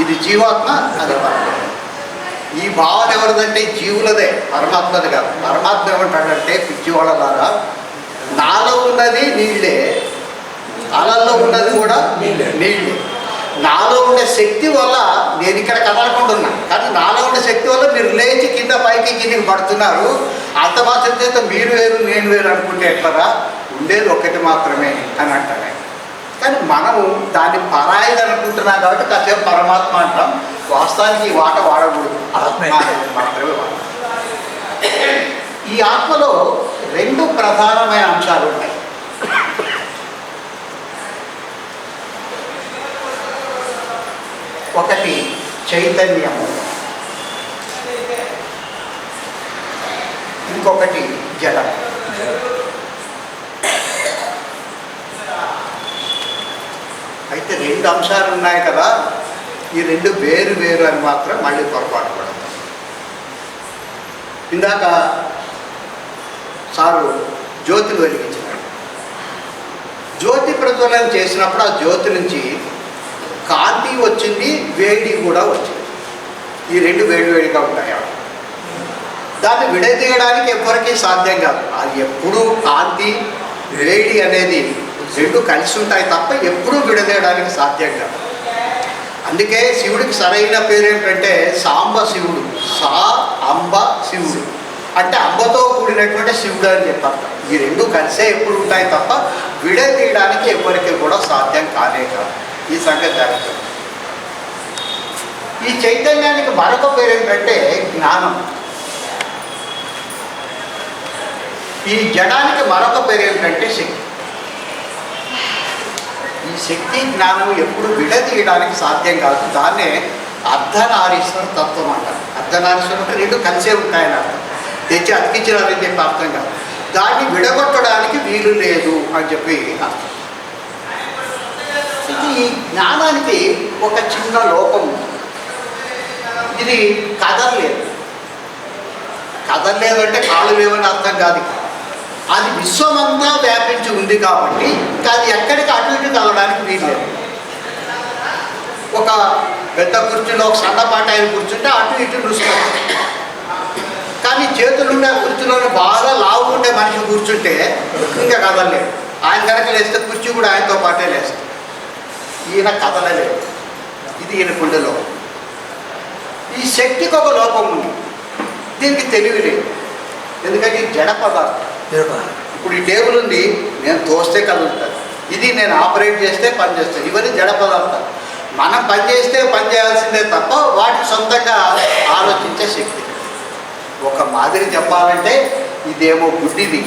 ఇది జీవాత్మ, అది పరమాత్మ. ఈ భావన ఎవరిదంటే జీవులదే, పరమాత్మది కాదు. పరమాత్మ ఏమంటాడంటే, పిచ్చివాళ్ళలారా, నాలో ఉన్నది నీళ్ళే, అలల్లో ఉన్నది కూడా నీళ్ళే. నాలో ఉండే శక్తి వల్ల నేను ఇక్కడ కదలకుండా ఉన్నా, కానీ నాలో ఉండే శక్తి వల్ల మీరు లేచి కింద పైకి కిందికి పడుతున్నారు. అంత మాత్రం చేత మీరు వేరు నేను వేరు అనుకుంటే ఎట్లరా, ఉండేది ఒకటి మాత్రమే అని అంటారు. కానీ మనము దాన్ని పరాయిది అనుకుంటున్నాం కాబట్టి కాసేపు పరమాత్మ అంటాం. వాస్తవానికి ఈ మాట వాడకూడదు, ఆత్మ అనేది మాత్రమే వాడాలి. ఈ ఆత్మలో 2 ప్రధానమైన అంశాలు ఉన్నాయి. ఒకటి చైతన్యము, ఇంకొకటి జలం. అయితే 2 అంశాలు ఉన్నాయి కదా, ఈ రెండు వేరు వేరు అని మాత్రం మళ్ళీ పొరపాటు పడతాం. ఇందాక సారు జ్యోతిని వెలిగించినాడు. జ్యోతి ప్రజ్వలనం చేసినప్పుడు ఆ జ్యోతి నుంచి కాంతి వచ్చింది, వేడి కూడా వచ్చింది. ఈ రెండు వేడివేడిగా ఉంటాయి. దాన్ని విడదీయడానికి ఎవరికి సాధ్యం కాదు. అది ఎప్పుడూ కాంతి వేడి అనేది రెండు కలిసి ఉంటాయి తప్ప ఎప్పుడూ విడదీయడానికి సాధ్యం కాదు. అందుకే శివుడికి సరైన పేరు ఏంటంటే సాంబ శివుడు. సా అంబ శివుడు అంటే అంబతో కూడినటువంటి శివుడు అని చెప్పారు. ఈ రెండు కలిసే ఎప్పుడు ఉంటాయి తప్ప విడదీయడానికి ఎవరికి కూడా సాధ్యం కానే కాదు. ఈ సంగతి జాగ్రత్త. ఈ చైతన్యానికి మరొక పేరు ఏంటంటే జ్ఞానం. ఈ జడానికి మరొక పేరు ఏంటంటే శక్తి. ఈ శక్తి జ్ఞానం ఎప్పుడు విడదీయడానికి సాధ్యం కాదు. దాన్నే అర్ధనారీశ్వర తత్వం అంటారు. అర్ధనారీశ్వరం రెండు కలిసే ఉంటాయని అర్థం. తెచ్చి అతికించినారని చెప్పి అర్థం కాదు. దాన్ని విడగొట్టడానికి వీలు లేదు అని చెప్పి అర్థం. ఇది ఈ జ్ఞానానికి ఒక చిన్న లోపం ఉంది. ఇది కదలలేదు. కదలలేదు అంటే కాళ్ళు లేవని అర్థం కాదు. అది విశ్వమంతా వ్యాపించి ఉంది కాబట్టి ఇంకా అది ఎక్కడికి అటు ఇటు కదలడానికి వీల్లేదు. ఒక పెద్ద కుర్చీలో ఒక సన్నపాటి ఆయన కూర్చుంటే అటు ఇటు చూసుకోవచ్చు. కానీ చేతులుండే కుర్చీలోనే బాగా లావుకుంటే మనిషి కూర్చుంటే ఇంకా కదలలేదు. ఆయన కనుక లేస్తే కుర్చీ కూడా ఆయనతో పాటే లేస్తుంది. ఈయన కదలలేదు. ఇది ఈయన కుండే లోపం. ఈ శక్తికి ఒక లోపం ఉంది. దీనికి తెలివి లేదు. ఎందుకంటే ఇది జడ పదార్థం. ఇప్పుడు ఈ టేబుల్ ఉంది, నేను తోస్తే కదులుతాను. ఇది నేను ఆపరేట్ చేస్తే పని చేస్తాను. ఇవన్నీ జడ పదార్థాలు. మనం పని చేస్తే పని చేయాల్సిందే తప్ప వాటికి సొంతంగా ఆలోచించే శక్తి. ఒక మాదిరి చెప్పాలంటే ఇదేమో గుడ్డిది,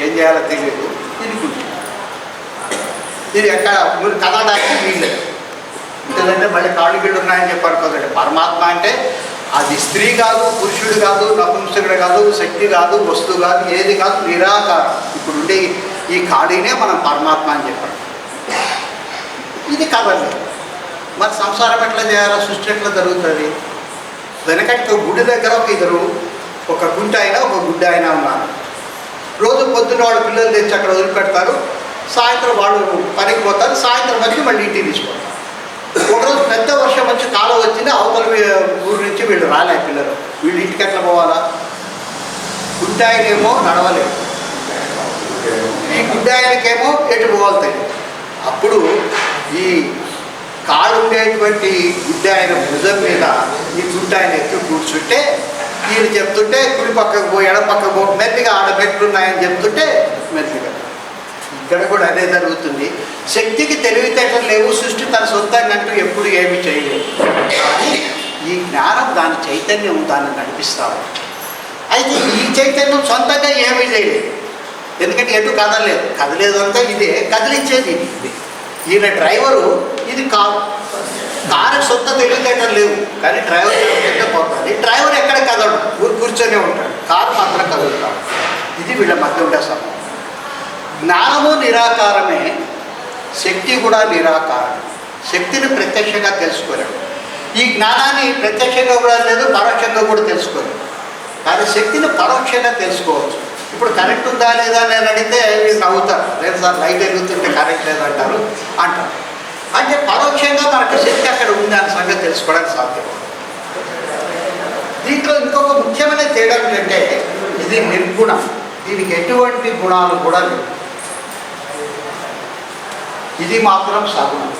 ఏం చేయాలో తెలియదు. ఇది గుడ్డి. ఇది ఎక్కడ మీరు కదలడానికి వీల్లేదు. ఎందుకంటే మళ్ళీ కాళ్ళు గిళ్ళు ఉన్నాయని చెప్పారు కదండి. పరమాత్మ అంటే అది స్త్రీ కాదు, పురుషుడు కాదు, నపుంసకుడు కాదు, శక్తి కాదు, వస్తువు కాదు, ఏది కాదు, నిరాకారం. ఇప్పుడు ఉండే ఈ ఖాళీనే మనం పరమాత్మ అని చెప్పాడు. ఇది కదలేదు. మరి సంసారం ఎట్లా చేయాలో, సృష్టి ఎట్లా జరుగుతుంది? వెనకటి ఒక గుడి దగ్గర ఒక గుంట అయినా ఒక గుడ్డ అయినా ఉన్నారు. రోజు పొద్దున్న వాళ్ళు పిల్లలు తెచ్చి అక్కడ వదిలిపెడతారు. సాయంత్రం వాళ్ళు పనికి పోతారు. సాయంత్రం వచ్చి మళ్ళీ ఇంటికి తీసుకుంటారు. ఒకరోజు పెద్ద వర్షం వచ్చి కాలం వచ్చింది. అవతల ఊరు నుంచి వీళ్ళు రాలే పిల్లలు. వీళ్ళు ఇంటికి ఎట్లా పోవాలా? గుడ్డ ఆయనేమో నడవలేదు, ఈ గుడ్డ ఆయనకేమో ఎటు పోవాలి. అప్పుడు ఈ కాళ్ళు ఉండేటువంటి గుడ్డ ఆయన భుజం మీద ఈ గుడ్డ ఆయన ఎత్తు కూర్చుంటే ఈయన చెప్తుంటే కుడి పక్కకు పో, ఎడ పక్కకు పో, మెల్లిగా ఆడ పెట్టున్నాయని చెప్తుంటే మెల్లిగా. ఇక్కడ కూడా అదే జరుగుతుంది. శక్తికి తెలివితేటలు లేవు. సృష్టి తన సొంతంగా అంటూ ఎప్పుడు ఏమి చేయలేదు. కానీ ఈ జ్ఞానం దాని చైతన్యం దాన్ని నడిపిస్తాము. అయితే ఈ చైతన్యం సొంతంగా ఏమీ చేయలేదు. ఎందుకంటే ఎటు కదలలేదు. కదలేదు అంతా ఇదే కదిలించేది ఇది. ఈయన డ్రైవరు, ఇది కారు. కారుకి సొంత తెలివితేటలు లేవు, కానీ డ్రైవర్ చెప్తే పోతుంది. డ్రైవర్ ఎక్కడ కదలడు, ఊరు కూర్చొనే ఉంటాడు. కారు మాత్రం కదులుతాడు. ఇది వీళ్ళ మధ్య ఉండే సమయం. జ్ఞానము నిరాకారమే, శక్తి కూడా నిరాకారం. శక్తిని ప్రత్యక్షంగా తెలుసుకోలేడు. ఈ జ్ఞానాన్ని ప్రత్యక్షంగా కూడా లేదు, పరోక్షంగా కూడా తెలుసుకోలేడు. కానీ శక్తిని పరోక్షంగా తెలుసుకోవచ్చు. ఇప్పుడు కరెంట్ ఉందా లేదా నేను అడిగితే వీళ్ళు నవ్వుతారు. లేదు సార్, లైట్ వెలుగుతుంటే కరెంట్ లేదంటారు అంటారు. అంటే పరోక్షంగా మనకు శక్తి అక్కడ ఉంది అనే సంగతి తెలుసుకోవడానికి సాధ్యం. దీంట్లో ఇంకొక ముఖ్యమైన తేడా ఏంటంటే ఇది నిర్గుణం. దీనికి ఎటువంటి గుణాలు కూడా లేవు. ఇది మాత్రం సగుణం.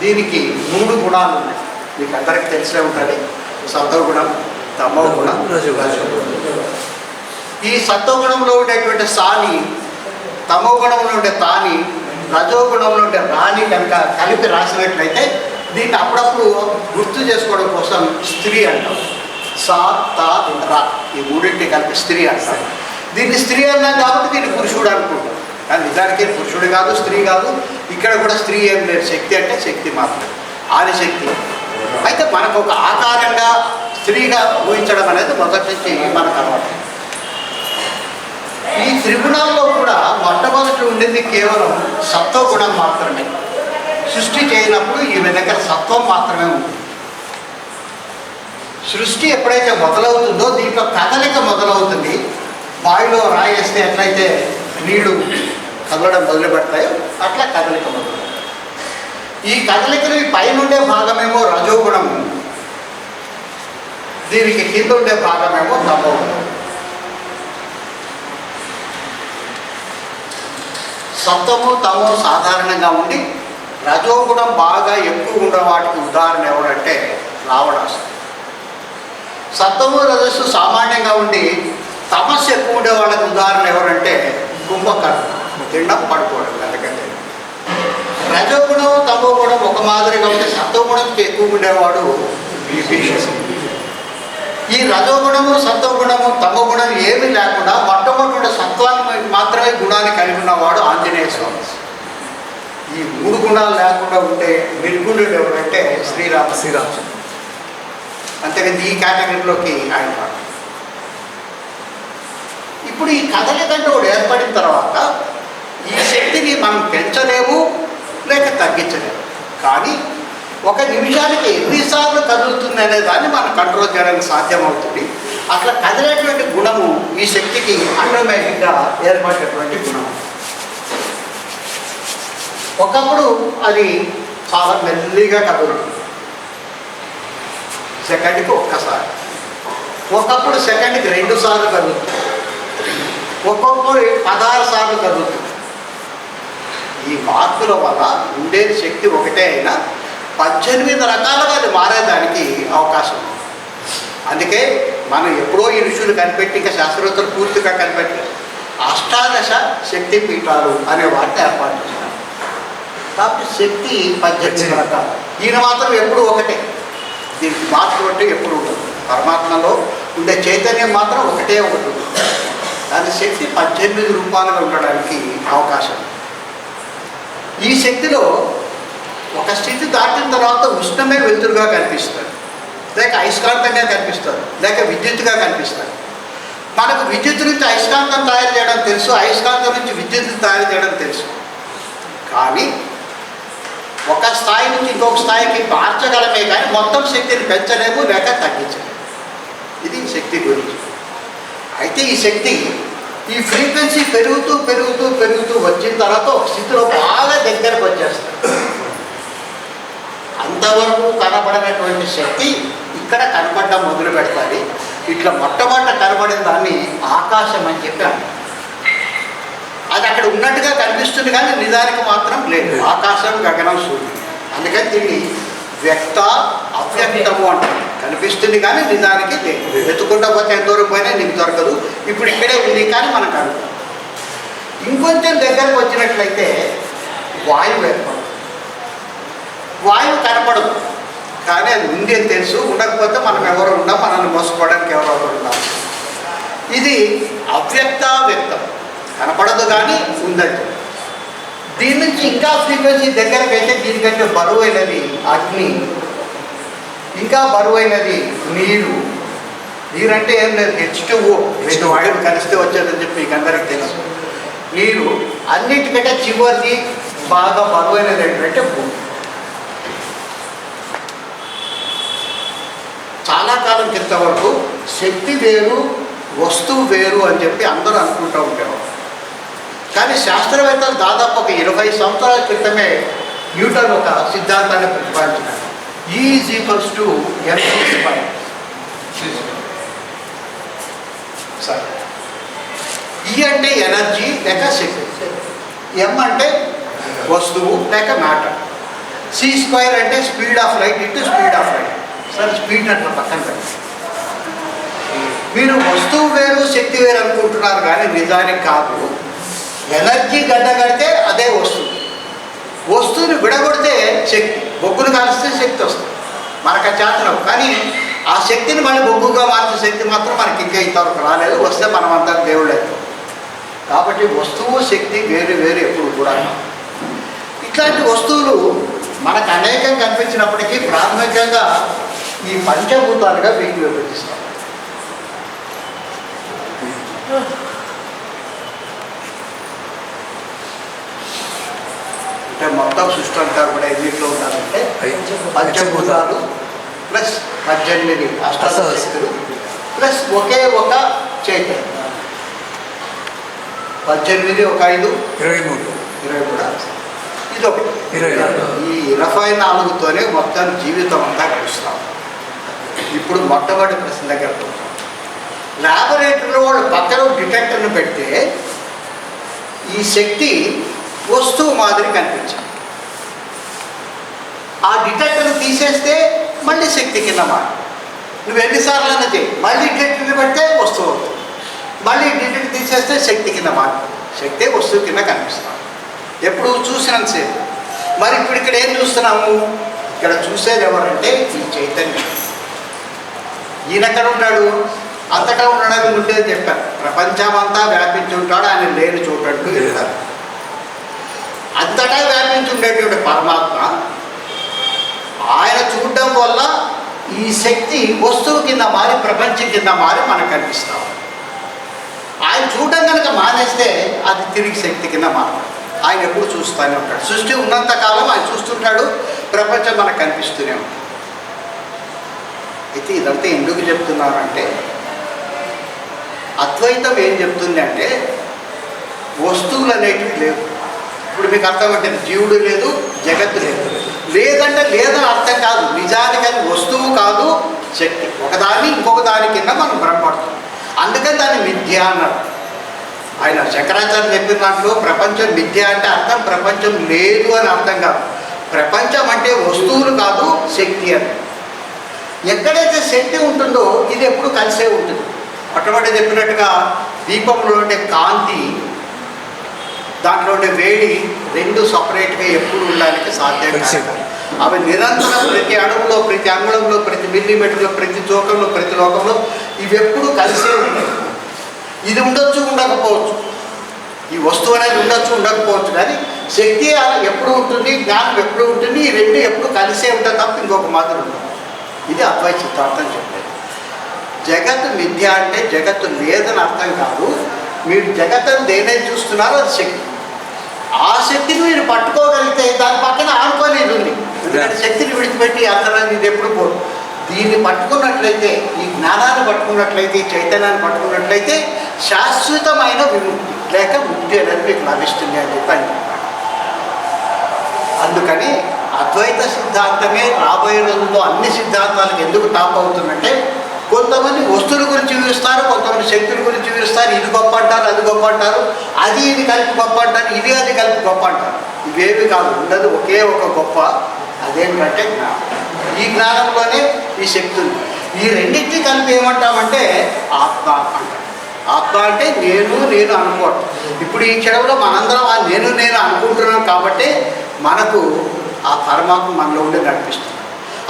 దీనికి 3 గుణాలు ఉన్నాయి. మీకు అందరికి తెలిసే ఉంటుంది. సత్వగుణం, తమో గుణం, రజోగుణం. ఈ సత్వగుణంలో ఉండేటువంటి సాని, తమో గుణంలో ఉండే తాని, రజోగుణంలో ఉండే రాని కనుక కలిపి రాసినట్లయితే దీన్ని అప్పుడప్పుడు గుర్తు చేసుకోవడం కోసం స్త్రీ అంటాం. సా, తా, రా, ఈ మూడింటి కలిపి స్త్రీ అంటాం. దీన్ని స్త్రీ అన్నాం కాబట్టి దీన్ని పురుషుడు అనుకుంటాం. కానీ నిజానికి పురుషుడు కాదు, స్త్రీ కాదు. ఇక్కడ కూడా స్త్రీ ఏం లేదు. శక్తి అంటే శక్తి మాత్రమే, ఆదిశక్తి. అయితే మనకు ఒక ఆకారంగా స్త్రీగా ఊహించడం అనేది మొదటి నుంచి మనకు అలవాటు. ఈ త్రిగుణాల్లో కూడా మొట్టమొదటి ఉండేది కేవలం సత్వగుణం మాత్రమే. సృష్టి చేయనప్పుడు ఈమె దగ్గర సత్వం మాత్రమే ఉంటుంది. సృష్టి ఎప్పుడైతే మొదలవుతుందో దీంట్లో కదలిక మొదలవుతుంది. బావిలో రాయేస్తే ఎట్లయితే నీళ్లు కదలడం మొదలు పెడతాయో అట్లా కదలిక మొదలవుతుంది. ఈ కదలికలు పైనుండే భాగమేమో రజోగుణము, దీనికి కింద ఉండే భాగమేమో తమోగుణం. సత్వము తమో సాధారణంగా ఉండి రజోగుణం బాగా ఎక్కువ ఉండే వాటికి ఉదాహరణ ఎవరంటే రావణాసురుడు. సత్వము రజస్సు సామాన్యంగా ఉండి తమస్సు ఎక్కువ ఉండే వాళ్ళకి ఉదాహరణ ఎవరంటే కుంభకర్ణ, తినడం పడుకోవడం. ఎందుకంటే రజోగుణం తమో గుణం ఒక మాదిరిగా ఉంటే సత్వగుణంకి ఎక్కువ ఉండేవాడు విభీషణుడు. ఈ రజోగుణము సత్వగుణము తమో గుణం ఏమీ లేకుండా మొట్టమొదటి సత్వాన్ని మాత్రమే గుణాన్ని కలిగి ఉన్నవాడు ఆంజనేయ స్వామి. ఈ 3 గుణాలు లేకుండా ఉంటే నిర్గుణుడు ఎవరంటే శ్రీరాముడు. అంతేకాదు ఈ కేటగిరీలోకి ఆయన రాడు. ఇప్పుడు ఈ కదలికంటూ ఏర్పడిన తర్వాత ఈ శక్తిని మనం పెంచలేము లేక తగ్గించలేము. కానీ 1 నిమిషానికి ఎన్నిసార్లు కదులుతుంది అనే దాన్ని మనం కంట్రోల్ చేయడానికి సాధ్యమవుతుంది. అట్లా కదిలేటువంటి గుణము ఈ శక్తికి ఆటోమేటిక్గా ఏర్పడేటువంటి గుణం. ఒకప్పుడు అది చాలా మెల్లిగా కదులుతుంది, సెకండ్కి ఒక్కసారి. ఒకప్పుడు సెకండ్కి 2 సార్లు కదులుతుంది, ఒక్కొక్కరు 16 సార్లు కదులుతుంది. ఈ మార్పుల వల్ల ఉండేది శక్తి ఒకటే అయినా 18 రకాలుగా అది మారేదానికి అవకాశం ఉంది. అందుకే మనం ఎప్పుడో ఈ ఋషులు కనిపెట్టి ఇంకా శాస్త్రవేత్తలు పూర్తిగా కనిపెట్టి 18 శక్తి పీఠాలు అనే వాటిని ఏర్పాటు చేశారు. కాబట్టి శక్తి 18 రకాలు. ఈయన మాత్రం ఎప్పుడు ఒకటే, దీనికి మార్పు అంటే ఎప్పుడు ఉంటుంది. పరమాత్మలో ఉండే చైతన్యం మాత్రం ఒకటే ఉంటుంది. దాని శక్తి 18 రూపాలుగా ఉండడానికి అవకాశం. ఈ శక్తిలో ఒక స్థితి దాటిన తర్వాత ఉష్ణమే వెలుతురుగా కనిపిస్తుంది, లేక అయస్కాంతంగా కనిపిస్తుంది, లేక విద్యుత్తుగా కనిపిస్తుంది. మనకు విద్యుత్ నుంచి అయస్కాంతం తయారు చేయడం తెలుసు, అయస్కాంతం నుంచి విద్యుత్తుని తయారు చేయడం తెలుసు. కానీ ఒక స్థాయి నుంచి ఇంకొక స్థాయికి మార్చగలమే కానీ మొత్తం శక్తిని పెంచలేము లేక తగ్గించలేము. ఇది శక్తి గురించి. అయితే ఈ శక్తి ఈ ఫ్రీక్వెన్సీ పెరుగుతూ పెరుగుతూ పెరుగుతూ వచ్చిన తర్వాత ఒక స్థితిలో బాగా దగ్గరకు వచ్చేస్తుంది. అంతవరకు కనబడినటువంటి శక్తి ఇక్కడ కనబడడం మొదలు పెడతాది. ఇట్లా మొట్టమొదట కనబడిన దాన్ని ఆకాశం అని చెప్పి అంటారు. అది అక్కడ ఉన్నట్టుగా కనిపిస్తుంది కానీ నిజానికి మాత్రం లేదు. ఆకాశం గగనం సూర్యుడు. అందుకని దీన్ని వ్యక్త అవ్యక్తము అంటారు. కనిపిస్తుంది కానీ నిజానికి లేదు. వెతుకుంటా పోతే ఎంత దూరం పోయినా నీకు దొరకదు. ఇప్పుడు ఇక్కడే ఉంది కానీ మనకు అనుకో. ఇంకొంచెం దగ్గరకు వచ్చినట్లయితే వాయువు ఏర్పడదు. వాయువు కనపడదు కానీ అది ఉంది అని తెలుసు. ఉండకపోతే మనం ఎవరు ఉండం, మనల్ని మోసుకోవడానికి ఎవరో ఉంటాం. ఇది అవ్యక్త వ్యక్తం, కనపడదు కానీ ఉందంటే. దీని నుంచి ఇంకా ఫ్రీక్వెన్సీ దగ్గరకు అయితే దీనికంటే బరువైనది అగ్ని, ఇంకా బరువైనది నీరు. నీరు అంటే ఏం లేదు, H2O, 2 వాయువులు కలిస్తే వచ్చేదని చెప్పి మీకు అందరికీ తెలుసు. నీరు అన్నిటికంటే చివరిది బాగా బరువైనది ఏంటంటే భూమి. చాలా కాలం క్రితం వరకు శక్తి వేరు వస్తువు వేరు అని చెప్పి అందరూ అనుకుంటూ ఉండేవారు. కానీ శాస్త్రవేత్తలు దాదాపు ఒక 20 సంవత్సరాల క్రితమే న్యూటన్ ఒక సిద్ధాంతాన్ని ప్రతిపాదించినారు. E = mc². సరే, E అంటే ఎనర్జీ లేక శక్తి, M అంటే వస్తువు లేక మ్యాటర్, c² అంటే speed of light into speed of light. సరే, స్పీడ్ అట్లా పక్కన పెట్టి మీరు వస్తువు వేరు శక్తి వేరు అనుకుంటున్నారు కానీ నిజానికి కాదు. ఎనర్జీ గడ్డ కడితే అదే వస్తువు, వస్తువుని విడగొడితే శక్తి. బొగ్గును కాలిస్తే శక్తి వస్తుంది, మనకు ఆ చేతనం. కానీ ఆ శక్తిని మళ్ళీ బొగ్గుగా మార్చే శక్తి మాత్రం మనకి ఇంకా ఇంతవరకు రాలేదు. వస్తే మనం అంతా దేవుడు అవుతాం. కాబట్టి వస్తువు శక్తి వేరు వేరు ఎప్పుడు కూడా. ఇట్లాంటి వస్తువులు మనకు అనేకం కనిపించినప్పటికీ ప్రాథమికంగా ఈ పంచభూతాలుగా వీటిని విభజిస్తాం. అంటే మొత్తం సృష్టి అంతా కూడా ఎన్నిట్లో ఉండాలంటే పంచభూతాలు ప్లస్ 18 అష్టాదశక్తులు ప్లస్ ఒకే ఒక చైతన్యం. 18 ఒక 5 23 ఇది ఒకటి. ఈ 24తోనే మొత్తం జీవితం అంతా గడుస్తాం. ఇప్పుడు మొట్టమొదటి ప్రశ్న దగ్గర పోతాం. ల్యాబొరేటరీలో వాళ్ళు పక్కన డిటెక్టర్ను పెడితే ఈ శక్తి వస్తువు మాదిరి కనిపించింది. ఆ డిటెక్టర్ను తీసేస్తే మళ్ళీ శక్తి కింద మారి నువ్వు ఎన్నిసార్లు అన్నా చేయి, మళ్ళీ డిటెక్టర్ని పెడితే వస్తువు అవుతుంది, మళ్ళీ డిటెక్టర్ తీసేస్తే శక్తి కింద మారి శక్తి వస్తువు కింద కనిపిస్తాం ఎప్పుడు చూసినంతసేపు. మరి ఇప్పుడు ఇక్కడ ఏం చూస్తున్నాము? ఇక్కడ చూసేది ఎవరంటే ఈ చైతన్యం. ఈయన ఎక్కడ ఉంటాడు? అంతటా ఉండడానికి ఉండేది చెప్పారు. ప్రపంచమంతా వ్యాపించి ఉంటాడు, ఆయన లేని చోటంటూ చెప్తారు. అంతటా వ్యాపించి ఉండేటువంటి పరమాత్మ ఆయన చూడడం వల్ల ఈ శక్తి వస్తువు కింద మారి ప్రపంచం కింద మారి మనకు కనిపిస్తాం. ఆయన చూడడం కనుక మానేస్తే అది తిరిగి శక్తి కింద మారదు. ఆయన ఎప్పుడు చూస్తూనే ఉంటాడు. సృష్టి ఉన్నంత కాలం ఆయన చూస్తుంటాడు, ప్రపంచం మనకు కనిపిస్తూనే ఉంటాడు. అయితే ఇదంతా ఎందుకు చెప్తున్నానంటే అద్వైతం ఏం చెప్తుంది అంటే వస్తువులు అనేటివి లేవు. ఇప్పుడు మీకు అర్థమంటే జీవుడు లేదు, జగత్తు లేదు. లేదంటే లేదని అర్థం కాదు, నిజానికి అది వస్తువు కాదు, శక్తి. ఒకదాన్ని ఇంకొక దాని కింద మనం భ్రమపడుతుంది. అందుకని దాన్ని మిథ్య అన్నారు. ఆయన శంకరాచార్య చెప్పిన దాంట్లో ప్రపంచం మిథ్య అంటే అర్థం ప్రపంచం లేదు అని అర్థం కాదు. ప్రపంచం అంటే వస్తువులు కాదు, శక్తి అని. ఎక్కడైతే శక్తి ఉంటుందో ఇది ఎప్పుడు కలిసే ఉంటుంది. మొట్టమొదటి చెప్పినట్టుగా దీపంలో ఉండే కాంతి, దాంట్లో ఉండే వేడి రెండు సపరేట్గా ఎప్పుడు ఉండడానికి సాధ్యం కాదు. అవి నిరంతరం ప్రతి అడుగులో, ప్రతి అంగుళంలో, ప్రతి మిల్లీమీటర్లో, ప్రతి చోకంలో, ప్రతి లోకంలో ఇవి ఎప్పుడు కలిసే ఉంటాయి. ఇది ఉండొచ్చు, ఉండకపోవచ్చు. ఈ వస్తువు అనేది ఉండొచ్చు, ఉండకపోవచ్చు. కానీ శక్తి ఎప్పుడు ఉంటుంది, జ్ఞానం ఎప్పుడు ఉంటుంది. ఈ రెండు ఎప్పుడు కలిసే ఉంటుంది తప్ప ఇంకొక మాత్రం ఉండదు. ఇది అద్వైత సిద్ధాంతం చెప్పేది. జగత్తు మిథ్య అంటే జగత్తు లేదని అర్థం కాదు. మీరు జగత్తును దేనేది చూస్తున్నారో అది శక్తి. ఆ శక్తిని మీరు పట్టుకోగలిగితే దాని పక్కన ఆనుకోలేదు ఉంది. ఎందుకంటే శక్తిని విడిచిపెట్టి అర్థం ఇది ఎప్పుడు పోదు. దీన్ని పట్టుకున్నట్లయితే, ఈ జ్ఞానాన్ని పట్టుకున్నట్లయితే, ఈ చైతన్యాన్ని పట్టుకున్నట్లయితే శాశ్వతమైన విముక్తి లేక ముక్తి అనేది మీకు లభిస్తుంది అని చెప్పాను. అందుకని అద్వైత సిద్ధాంతమే రాబోయే రోజుల్లో అన్ని సిద్ధాంతాలకు ఎందుకు టాప్ అవుతుందంటే కొంతమంది వస్తువుల గురించి వివరిస్తారు, కొంతమంది శక్తుల గురించి వివరిస్తారు. ఇది గొప్ప అంటారు, అది గొప్ప అంటారు, అది ఇది కలిపి గొప్ప అంటారు, ఇది అది కలిపి గొప్ప అంటారు. ఇవేవి కాదు, ఉండదు ఒకే ఒక గొప్ప. అదేంటంటే జ్ఞానం. ఈ జ్ఞానంలోనే ఈ శక్తి ఉంది. ఈ రెండింటినీ కలిపి ఏమంటామంటే ఆత్మ అంటాం. ఆత్మ అంటే నేను అనుకోవటం. ఇప్పుడు ఈ క్షణంలో మనందరం ఆ నేను అనుకుంటున్నాం కాబట్టి మనకు ఆ పరమాత్మ మనలో ఉండి నడిపిస్తుంది.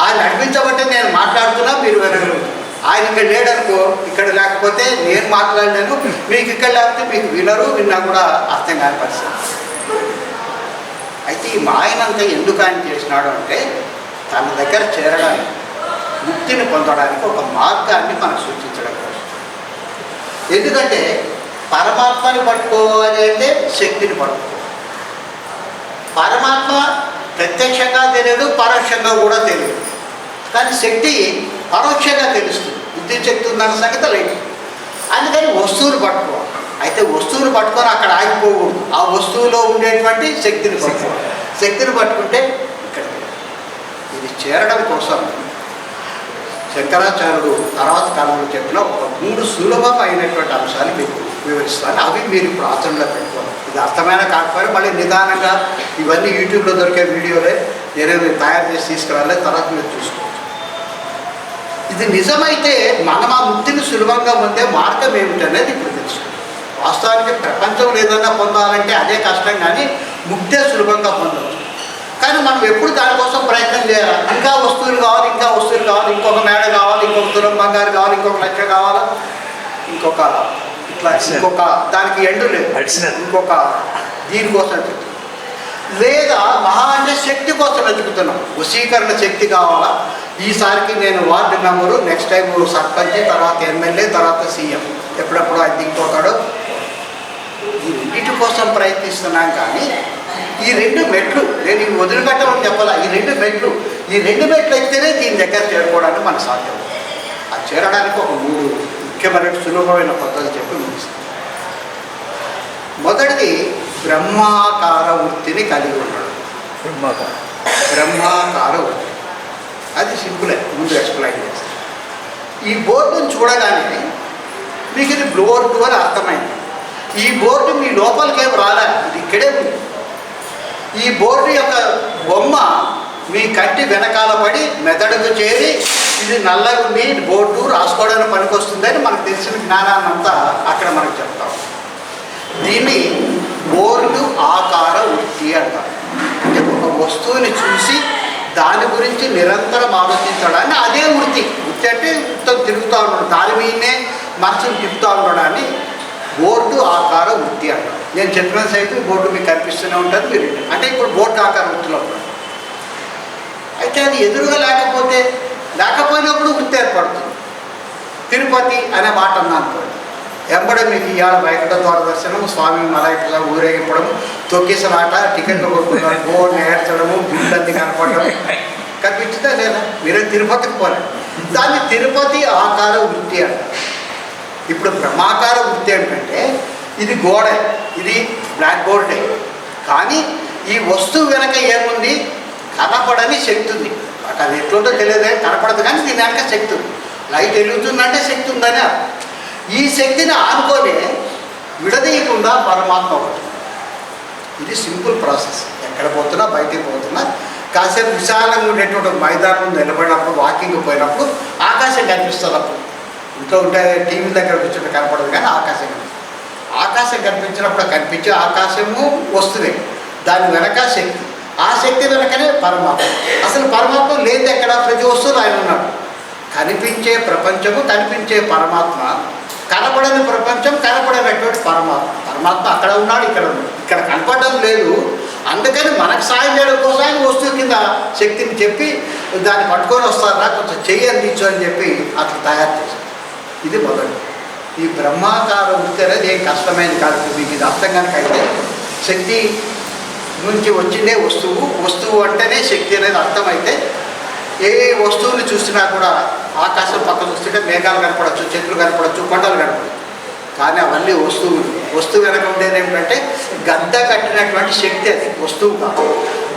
ఆయన నడిపించబట్టే నేను మాట్లాడుతున్నా, మీరు వినగలుగుతున్నారు. ఆయన ఇక్కడ లేడనుకో, ఇక్కడ లేకపోతే నేను మాట్లాడలేను, మీకు ఇక్కడ లేకపోతే మీకు విన్నా కూడా అర్థం కాని పరిస్థితి. అయితే ఈ మాయనంతా ఎందుకు ఆయన చేసినాడు అంటే తన దగ్గర చేరడానికి, ముక్తిని పొందడానికి ఒక మార్గాన్ని మనకు సూచించడం కోసం. ఎందుకంటే పరమాత్మని పట్టుకోవాలి అంటే శక్తిని పట్టుకోవాలి. పరమాత్మ ప్రత్యక్షంగా తెలియదు, పరోక్షంగా కూడా తెలియదు. కానీ శక్తి పరోక్షంగా తెలుస్తుంది. బుద్ధి శక్తి ఉందన్న సంగతి లేదు. అందుకని వస్తువులు పట్టుకోవాలి. అయితే వస్తువులు పట్టుకొని అక్కడ ఆగిపోకూడదు. ఆ వస్తువులో ఉండేటువంటి శక్తిని పట్టుకోవాలి. శక్తిని పట్టుకుంటే ఇక్కడ ఇది చేరడం కోసం శంకరాచార్యుడు తర్వాత కాలంలో చెప్పిన ఒక 3 సులభమైనటువంటి అంశాలు మీకు వివరిస్తాను. అవి మీరు ఇప్పుడు ఆచరణలో పెట్టుకోవాలి. ఇది అర్థమైన కాకపోయినా మళ్ళీ నిదానంగా ఇవన్నీ యూట్యూబ్లో దొరికే వీడియోలే మీరు తయారు చేసి తీసుకురాలే, తర్వాత మీరు చూసుకోవచ్చు. ఇది నిజమైతే మనం ఆ ముక్తిని సులభంగా పొందే మార్గం ఏమిటనేది ఇప్పుడు తెలుసు. వాస్తవానికి ప్రపంచంలో ఏదైనా పొందాలంటే అదే కష్టం, కానీ ముక్తే సులభంగా పొందవచ్చు. కానీ మనం ఎప్పుడు దానికోసం ప్రయత్నం చేయాలి. ఇంకా వస్తువులు కావాలి, ఇంకా వస్తువులు కావాలి, ఇంకొక మేడ కావాలి, ఇంకొక తులం బంగారు కావాలి, ఇంకొక లక్ష కావాలి, ఇంకొక ఇట్లా ఇంకొక దానికి ఎండు లేదు, ఇంకొక దీనికోసం లేదా మహా అంటే శక్తి కోసం వెతుకుతున్నాం. వశీకరణ శక్తి కావాలా, ఈసారికి నేను ward member, next time sarpanch, తర్వాత ఎమ్మెల్యే, తర్వాత సీఎం, ఎప్పుడప్పుడు అది దిగిపోతాడో, వీటి కోసం ప్రయత్నిస్తున్నాం. కానీ ఈ 2 మెట్లు నేను ఇవి వదిలిపెట్టమని చెప్పాలా, ఈ 2 మెట్లు ఎక్కితేనే దీని దగ్గర చేరుకోవడానికి మనకు సాధ్యం. అది చేరడానికి ఒక 3 ముఖ్యమైన సులభమైన పద్ధతులు చెప్పి ముగిస్తాం. మొదటిది బ్రహ్మాకార వృత్తిని కలిగి ఉండడం. బ్రహ్మాకార వృత్తి అది సింపులే, ముందు ఎక్స్ప్లెయిన్ చేస్తాను. ఈ బోర్డును చూడగానే మీకు ఇది బోర్డు అని అర్థమైంది. ఈ బోర్డు మీ లోపలికి ఏం రాలే, ఇది ఇక్కడే ఉంది. ఈ బోర్డు యొక్క బొమ్మ మీ కంటి వెనకాల పడి మెదడుకు చేరి ఇది నల్లగా ఉంది, బోర్డు రాసుకోవడానికి పనికొస్తుందని మనకు తెలిసిన జ్ఞానాన్నంతా అక్కడ మనకు చెప్తాం. దీన్ని బోర్డు ఆకార వృత్తి అంటారు. అంటే ఒక వస్తువుని చూసి దాని గురించి నిరంతరం ఆలోచించడాన్ని అదే వృత్తి. వృత్తి అంటే మొత్తం తిరుగుతూ ఉండడం, దాని మీదనే మనసును తిప్పుతూ ఉండడాన్ని బోర్డు ఆకార వృత్తి అంటారు. నేను చెప్పిన సైపు బోర్డు మీకు కనిపిస్తూనే ఉంటుంది, మీరు అంటే ఇప్పుడు బోర్డు ఆకార వృత్తిలో ఉంటారు. అయితే అది ఎదురుగా లేకపోయినప్పుడు వృత్తి ఏర్పడుతుంది. తిరుపతి అనే మాట అన్నా అనుకోండి, ఎంబడే మీకు ఇవాళ బయట దూరదర్శనం స్వామి మలైట్లా ఊరేగిపోవడం, తొక్కిసలాట, టికెట్లు కొట్టుకోవడం, బోర్డు ఏర్చడము, బిల్లు కనపడడం కనిపించిందా లేదా? మీరే తిరుపతికి పోలేదు. దాన్ని తిరుపతి ఆకార వృత్తి అంటారు. ఇప్పుడు బ్రహ్మాకార వృత్తి ఏంటంటే ఇది గోడ, ఇది బ్లాక్ బోర్డే, కానీ ఈ వస్తువు వెనక ఏముంది? కనపడని శక్తి ఉంది. అది ఎట్లుంటో తెలియదే, కనపడదు, కానీ దీని వెనక శక్తి ఉంది. లైట్ వెలుగుతుందంటే శక్తి ఉందని అర్థం. ఈ శక్తిని ఆనుకొని విడదీయకుండా పరమాత్మ ఒకటి. ఇది సింపుల్ ప్రాసెస్. ఎక్కడ పోతున్నా, బయటికి పోతున్నా, కాసేపు విశాలంగా ఉండేటువంటి మైదానం నిలబడినప్పుడు, వాకింగ్ పోయినప్పుడు ఆకాశం కనిపిస్తుంది. అప్పుడు ఇంట్లో ఉంటే టీవీ దగ్గర కూర్చుంటే కనపడదు, కానీ ఆకాశం కనిపించినప్పుడు కనిపించే ఆకాశము వస్తుంది, దాని వెనక శక్తి, ఆ శక్తి వెనకనే పరమాత్మ. అసలు పరమాత్మ లేదు ఎక్కడ? ప్రతి వస్తువులు ఆయన ఉన్నాడు. కనిపించే ప్రపంచము, కనిపించే పరమాత్మ, కనపడని ప్రపంచం, కనపడనటువంటి పరమాత్మ అక్కడ ఉన్నాడు, ఇక్కడ ఉన్నాడు. ఇక్కడ కనపడడం లేదు, అందుకని మనకు సాయం చేయడం కోసం ఆయన వస్తువు కింద శక్తిని చెప్పి దాన్ని పట్టుకొని వస్తారా, కొంచెం చెయ్యి అందించు అని చెప్పి అట్లా తయారు చేశారు. ఇది మొదటి. ఈ బ్రహ్మాకార వృత్తి అనేది ఏం కష్టమైనది కాదు. మీకు ఇది అర్థం కనుక అయితే శక్తి నుంచి వచ్చిందే వస్తువు అంటేనే శక్తి అనేది అర్థమైతే ఏ వస్తువుని చూసినా కూడా ఆకాశం పక్కన చూస్తుంటే మేఘాలు కనపడవచ్చు, చెట్లు కనపడవచ్చు, కొండలు కనపడవచ్చు, కానీ అవన్నీ వస్తువు వెనక ఉండేది ఏమిటంటే గద్ద కట్టినటువంటి శక్తి. అది వస్తువు కాదు.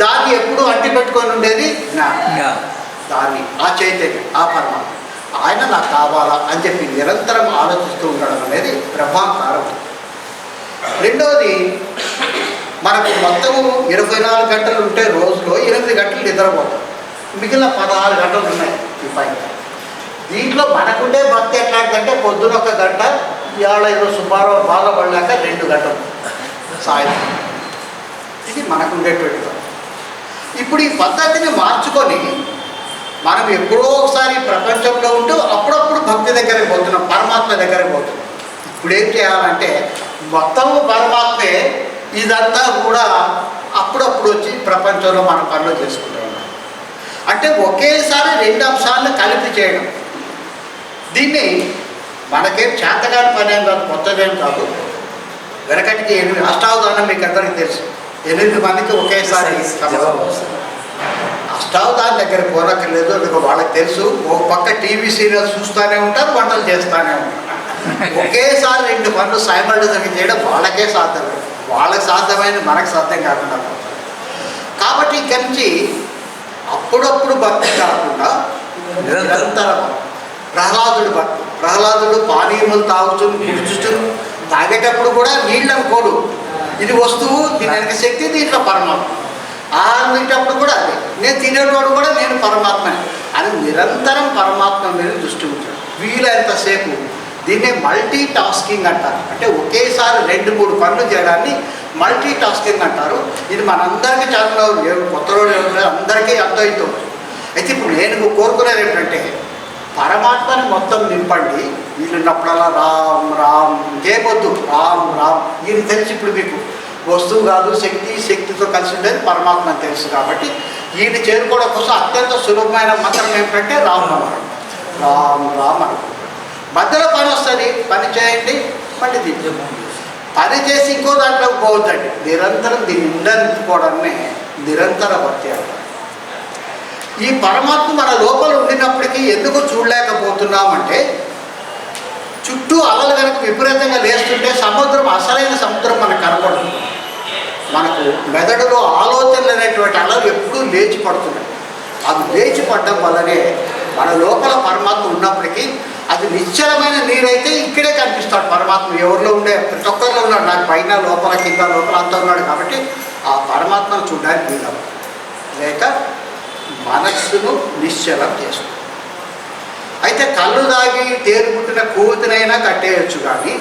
దాన్ని ఎప్పుడూ అంటి పెట్టుకొని ఉండేది జ్ఞానం. దాన్ని ఆ చైతన్యం, ఆ పరమాత్మ, ఆయన నాకు కావాలా అని చెప్పి నిరంతరం ఆలోచిస్తూ ఉండడం అనేది బ్రహ్మాకారం. రెండవది, మనకు మొత్తము 24 గంటలు ఉంటే రోజులో 8 గంటలు నిద్రపోతాం, మిగిలిన 16 గంటలు ఉన్నాయి ఈ పైన. దీంట్లో మనకుండే భక్తి ఎట్లాంటిదంటే పొద్దున 1 గంట, ఇవాళ ఏదో సుమారు బాధపడలేక 2 గంటలు సాయంత్రం. ఇది మనకు ఉండేటువంటి. ఇప్పుడు ఈ పద్ధతిని మార్చుకొని మనం ఎప్పుడో ఒకసారి ప్రపంచంలో ఉంటూ అప్పుడప్పుడు భక్తి దగ్గరికి పోతున్నాం, పరమాత్మ దగ్గరికి పోతున్నాం. ఇప్పుడు ఏం చేయాలంటే మొత్తము పరమాత్మే, ఇదంతా కూడా అప్పుడప్పుడు వచ్చి ప్రపంచంలో మన పనులు చేసుకుంటూ ఉన్నాం. అంటే ఒకేసారి 2 అంశాలను కలిపి చేయడం. దీన్ని మనకేం చేతగాని పని ఏం కాదు, కొత్తదేం కాదు. వెనకటికి 8 అష్టావధానం మీకు అందరికీ తెలుసు. 8 మందికి ఒకేసారి అష్టావధానం దగ్గర పోనక్కర్లేదు, అందుకు వాళ్ళకి తెలుసు. ఒక పక్క టీవీ సీరియల్స్ చూస్తూనే ఉంటారు, వంటలు చేస్తూనే ఉంటారు. ఒకేసారి 2 పనులు సైమల్టేనియస్గా చేయడం వాళ్ళకే సాధ్యం. వాళ్ళకి సాధ్యమైనది మనకు సాధ్యం కాకుండా పోతుంది. కాబట్టి ఇక్కడి నుంచి అప్పుడప్పుడు భక్తి కాకుండా నిరంతరం ప్రహ్లాదుడు భక్తి. ప్రహ్లాదుడు పానీయములు కూర్చుని తాగేటప్పుడు కూడా నీళ్ళని కోడు, ఇది వస్తువు, దీని వెనక శక్తి, దీంట్లో పరమాత్మ. ఆహారం తినేటప్పుడు కూడా అదే, నేను తినేటప్పుడు కూడా నేను పరమాత్మని అని నిరంతరం పరమాత్మ మీద దృష్టి ఉంటాడు వీలైనంతసేపు. దీన్నే మల్టీ టాస్కింగ్ అంటారు. అంటే ఒకేసారి 2-3 పనులు చేయడాన్ని మల్టీ టాస్కింగ్ అంటారు. ఇది మనందరికీ చాలా కొత్త రోజు అందరికీ అర్థమవుతుంది. అయితే ఇప్పుడు నేను కోరుకునేది ఏంటంటే పరమాత్మని మొత్తం నింపండి, వీళ్ళున్నప్పుడల్లా రామ్ రామ్, ఇంకేమొద్దు, రామ్ రామ్. ఈయన తెలిసి ఇప్పుడు మీకు వస్తువు కాదు, శక్తితో కలిసి ఉండేది పరమాత్మ అని తెలుసు. కాబట్టి ఈయన చేరుకోవడం కోసం అత్యంత సులభమైన మంత్రం ఏమిటంటే రామ్ రామ్ రామ్ అనుకుంటారు. మధ్యలో పని వస్తుంది, పని చేయండి, మళ్ళీ దీంట్లో పని చేసి ఇంకో దాంట్లోకి పోవద్దండి. నిరంతరం దీన్ని నిందించుకోవడాన్ని నిరంతర భక్తి అంటారు. ఈ పరమాత్మ మన లోపల ఉండినప్పటికీ ఎందుకు చూడలేకపోతున్నామంటే, చుట్టూ అలలు కనుక విపరీతంగా లేస్తుంటే సముద్రం, అసలైన సముద్రం మనకు కనపడదు. మనకు మెదడులో ఆలోచనలు అనేటువంటి అలలు ఎప్పుడూ లేచి పడుతున్నాయి. అది లేచి పడడం వల్లనే మన లోపల పరమాత్మ ఉన్నప్పటికీ అది నిశ్చలమైన నీరైతే ఇక్కడే కనిపిస్తాడు పరమాత్మ. ఎవరిలో ఉండే ప్రతి ఒక్కరిలో ఉన్నాడు. నాకు పైన లోపల కింద లోపల అంతా ఉన్నాడు. కాబట్టి ఆ పరమాత్మను చూడడానికి వీలం లేక మనస్సును నిశ్చలం చేస్తుంది. అయితే కళ్ళు దాగి తేరుపుట్టిన కోతినైనా కట్టేయచ్చు, కానీ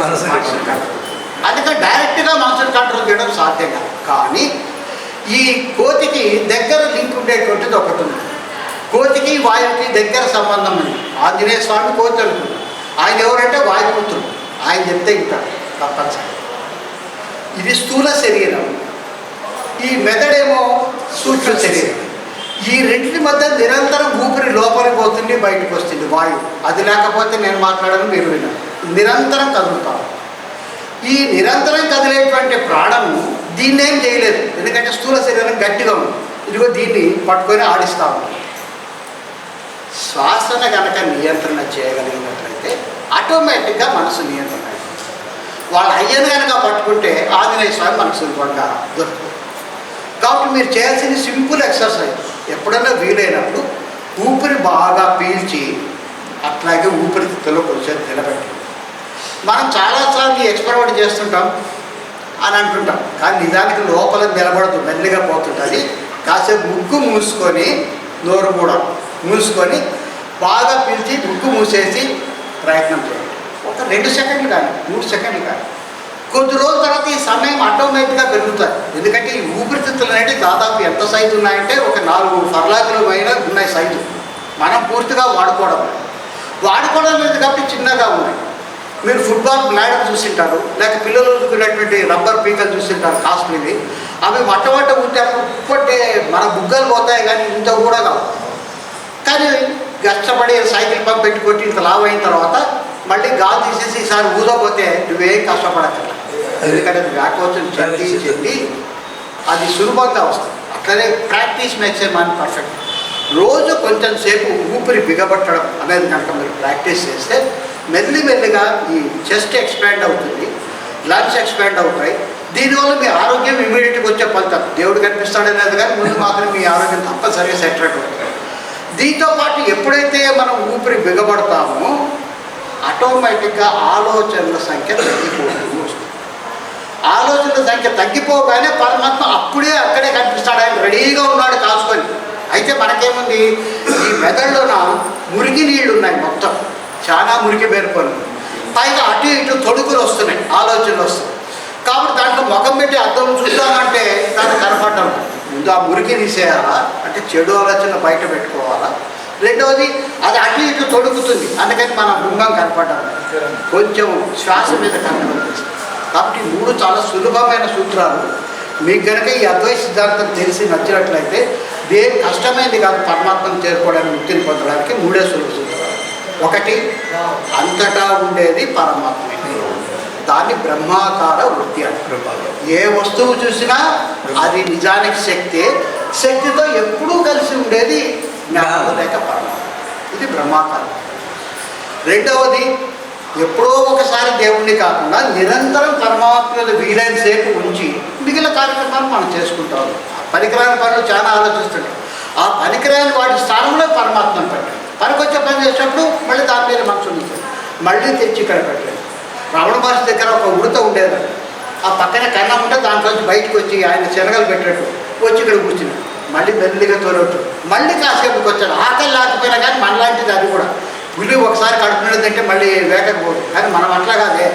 మనసుని కట్టదు. అందుకని డైరెక్ట్గా మనసుని కంట్రోల్ చేయడం సాధ్యం కాదు. కానీ ఈ కోతికి దగ్గర లింక్ ఉండేటువంటిది ఒకటి ఉంది. కోతికి వాయువుకి దగ్గర సంబంధం ఉంది. ఆంజనేయ స్వామి కోతి అనుకుంది. ఆయన ఎవరంటే వాయుపుత్రుడు. ఆయన చెప్తే ఉంటాడు తప్పనిసరి. ఇది స్థూల శరీరం, ఈ మెదడేమో సూక్ష్మ శరీరం. ఈ రెండింటి మధ్య నిరంతరం ఊపిరి లోపలికి పోతుంది, బయటకు వస్తుంది వాయువు. అది లేకపోతే నేను మాట్లాడను, మీరు వినరు. నిరంతరం కదులుతాను. ఈ నిరంతరం కదిలేటువంటి ప్రాణము దీన్ని ఏం చేయలేదు. ఎందుకంటే స్థూల శరీరం గట్టిగా ఉంది. ఇదిగో దీన్ని పట్టుకొని ఆడిస్తూ ఉంటుంది. శ్వాసను కనుక నియంత్రణ చేయగలిగినట్లయితే ఆటోమేటిక్గా మనసు నియంత్రణ అవుతుంది. వాళ్ళ అయ్యను కనుక పట్టుకుంటే ఆంజనేయ స్వామి మనకు సులభంగా దొరుకుతుంది. కాబట్టి మీరు చేయాల్సిన సింపుల్ ఎక్సర్సైజ్, ఎప్పుడైనా వీలైనప్పుడు ఊపిరి బాగా పీల్చి అట్లాగే ఊపిరితిత్తులో కొంచెం నిలబెట్టి. మనం చాలాసార్లు ఎక్స్పెరిమెంట్ చేస్తుంటాం అని అంటుంటాం, కానీ నిజానికి లోపల నిలబడదు, మెల్లిగా పోతుంటుంది. కాసేపు ముక్కు మూసుకొని, నోరు కూడా మూసుకొని బాగా పీల్చి ముక్కు మూసేసి ప్రయత్నం చేయండి. ఒక 2 సెకండ్లు కానీ 3 సెకండ్లు కానీ. కొద్ది రోజుల తర్వాత ఈ సమయం ఆటోమేటిక్గా పెరుగుతుంది. ఎందుకంటే ఈ ఊపిరితిత్తులు అనేవి దాదాపు ఎంత సైజు ఉన్నాయంటే ఒక 4 ఫర్లాకుల పైన ఉన్నాయి సైజు. మనం పూర్తిగా వాడుకోవడం లేదు కాబట్టి చిన్నగా ఉన్నాయి. మీరు ఫుట్బాల్ బ్లాడర్ చూసింటారు, లేక పిల్లలు చూసుకునేటువంటి రబ్బర్ పీకలు చూసింటారు కాస్ట్లీవి. అవి మట్టమట్ట ఉంటే మన బుగ్గలు పోతాయి, కానీ ఇంత కూడా కావు. కానీ కష్టపడి సైకిల్ పంప్ పెట్టి కొట్టి ఇంత లావ్ అయిన తర్వాత మళ్ళీ గాలి తీసేసి ఈసారి ఊదకపోతే నువ్వేం కష్టపడక్కర్లేదు. ఎందుకంటే వ్యాకోచం చెంది అది సులభంగా వస్తుంది. అట్లనే practice makes a man perfect. రోజు కొంచెం సేపు ఊపిరి బిగబట్టడం అనేది కనుక మీరు ప్రాక్టీస్ చేస్తే మెల్లిమెల్లిగా ఈ చెస్ట్ ఎక్స్పాండ్ అవుతుంది, లంగ్స్ ఎక్స్పాండ్ అవుతాయి. దీనివల్ల మీ ఆరోగ్యం ఇమీడియట్గా వచ్చే ఫలితం. దేవుడు కనిపిస్తాడనేది కానీ ముందు మాత్రం మీ ఆరోగ్యం తప్పనిసరిగా సెటరేట్ అవుతుంది. దీంతో పాటు ఎప్పుడైతే మనం ఊపిరి బిగబడతామో ఆటోమేటిక్గా ఆలోచనల సంఖ్య తగ్గిపోతూ వస్తుంది. ఆలోచనల సంఖ్య తగ్గిపోగానే పరమాత్మ అప్పుడే అక్కడే కనిపిస్తాడు. ఆయన రెడీగా ఉన్నాడు కాసుకొని. అయితే మనకేముంది, ఈ మెదడులోన మురికి నీళ్ళు ఉన్నాయి, మొత్తం చాలా మురికి పేరుకొని, పైగా అటు ఇటు తొడుగులు వస్తున్నాయి, ఆలోచనలు వస్తున్నాయి. కాబట్టి దాంట్లో ముఖం పెట్టి అద్దం చూద్దామంటే దాన్ని కనపడడం. ముందు ఆ మురికి తీసేయాలా అంటే చెడు ఆలోచన బయట పెట్టుకోవాలా. రెండవది అది అటు ఇటు తొడుగుతుంది, అందుకని మన బృంగం కనపడడం. కొంచెం శ్వాస మీద కనపడుతుంది. కాబట్టి 3 చాలా సులభమైన సూత్రాలు. మీకు కనుక ఈ అద్వైత సిద్ధాంతం తెలిసి నచ్చినట్లయితే దేని కష్టమైంది కాదు పరమాత్మను చేరుకోవడానికి, ముక్తిని పొందడానికి 3 సులభ సూత్రాలు. 1, అంతటా ఉండేది పరమాత్మే, దాన్ని బ్రహ్మాకార వృత్తి అంటారు. ఏ వస్తువు చూసినా అది నిజానికి శక్తితో ఎప్పుడూ కలిసి ఉండేది జ్ఞానం లేక పరమాత్మ. ఇది బ్రహ్మాకారం. రెండవది, ఎప్పుడో ఒకసారి దేవుణ్ణి కాకుండా నిరంతరం పరమాత్మను వీలైన సేపు ఉంచి మిగిలిన కార్యక్రమాలు మనం చేసుకుంటాం. పనికిరాని పనులు చాలా ఆలోచిస్తుంటాం. ఆ పనికిరాని వాటి స్థానంలో పరమాత్మను పెట్టండి. పనికొచ్చే పని చేసేటప్పుడు మళ్ళీ దాని మీద మనసు ఉంటుంది, మళ్ళీ తెచ్చి ఇక్కడ పెట్టండి. రమణ మహర్షి దగ్గర ఒక ఉడత ఉండేదండి. ఆ పక్కన కన్నం ఉంటే దాంట్లోంచి బయటకు వచ్చి ఆయన శనగలు పెట్టేట్టు వచ్చి ఇక్కడ కూర్చున్నాడు. మళ్ళీ మెల్లిగా తోలొట్టు, మళ్ళీ కాసేపుకి వచ్చాడు. ఆకలి లేకపోయినా కానీ మనలాంటిది అది కూడా. పులి ఒకసారి కడుపునేదంటే మళ్ళీ వేటకపోదు, కానీ మనం అట్లా కాదే,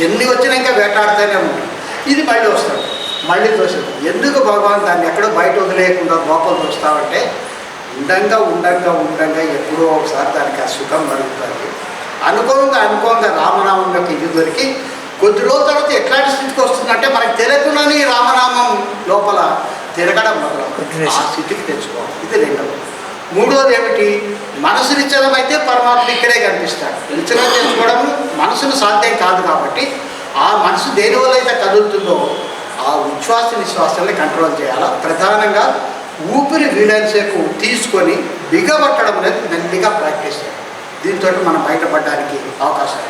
ఎన్ని వచ్చినా ఇంకా వేటాడుతూనే ఉంటాం. ఇది మళ్ళీ వస్తాడు, మళ్ళీ తోసాడు. ఎందుకు భగవాన్ దాన్ని ఎక్కడో బయట వదిలేయకుండా లోపల తోస్తామంటే ఉండంగా ఎప్పుడో ఒకసారి దానికి ఆ సుఖం కలుగుతుంది. అనుకోంగా రామనామంలోకి ఇది దొరికి కొద్ది రోజుల తర్వాత ఎట్లాంటి స్థితికి వస్తుందంటే మనకు తెలియకుండానే ఈ రామనామం లోపల తిరగడం మొదలవుతుంది. ఆ స్థితికి తెచ్చుకోవాలి. ఇది రెండవది. మూడవది ఏమిటి, మనసు నిశ్చలం అయితే పరమాత్మ ఇక్కడే కనిపిస్తాడు. నిశ్చలం తెచ్చుకోవడం మనసును సాధ్యం కాదు కాబట్టి ఆ మనసు దేనివల్ల అయితే కదులుతుందో ఆ ఉచ్ఛ్వాస నిశ్వాసాన్ని కంట్రోల్ చేయాలా. ప్రధానంగా ఊపిరి వీలైనంతసేపు తీసుకొని బిగబట్టడం అనేది మెల్లిగా ప్రాక్టీస్ చేయాలి. దీంతో మనం బయటపడడానికి అవకాశం.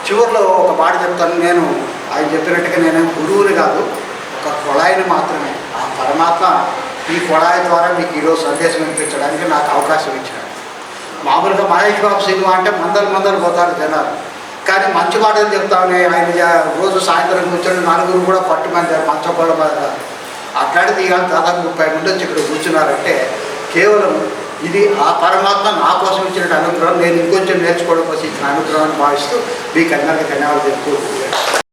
చివరిలో ఒక మాట చెప్తాను. నేను ఆయన చెప్పినట్టుగా నేను గురువుని కాదు, ఒక కొళాయిని మాత్రమే. ఆ పరమాత్మ ఈ కొళాయి ద్వారా మీకు ఈరోజు సందేశం వినిపించడానికి నాకు అవకాశం ఇచ్చాడు. మామూలుగా మహేష్ బాబు సినిమా అంటే మందలు పోతారు జనాలు, కానీ మంచి మాటలు చెప్తామని ఆయన రోజు సాయంత్రం కూర్చొని నలుగురు కూడా పట్టుమంది మంచపళ్ళ మీద అట్లాంటిది ఇవాళ దాదాపు 30 మంది వచ్చి ఇక్కడ కూర్చున్నారంటే కేవలం ఇది ఆ పరమాత్మ నా కోసం ఇచ్చిన అనుగ్రహం, నేను ఇంకొంచెం నేర్చుకోవడం కోసం ఇచ్చిన అనుగ్రహాన్ని భావిస్తూ మీకు అందరికీ ధన్యవాదాలు చెప్పుకుంటున్నాను.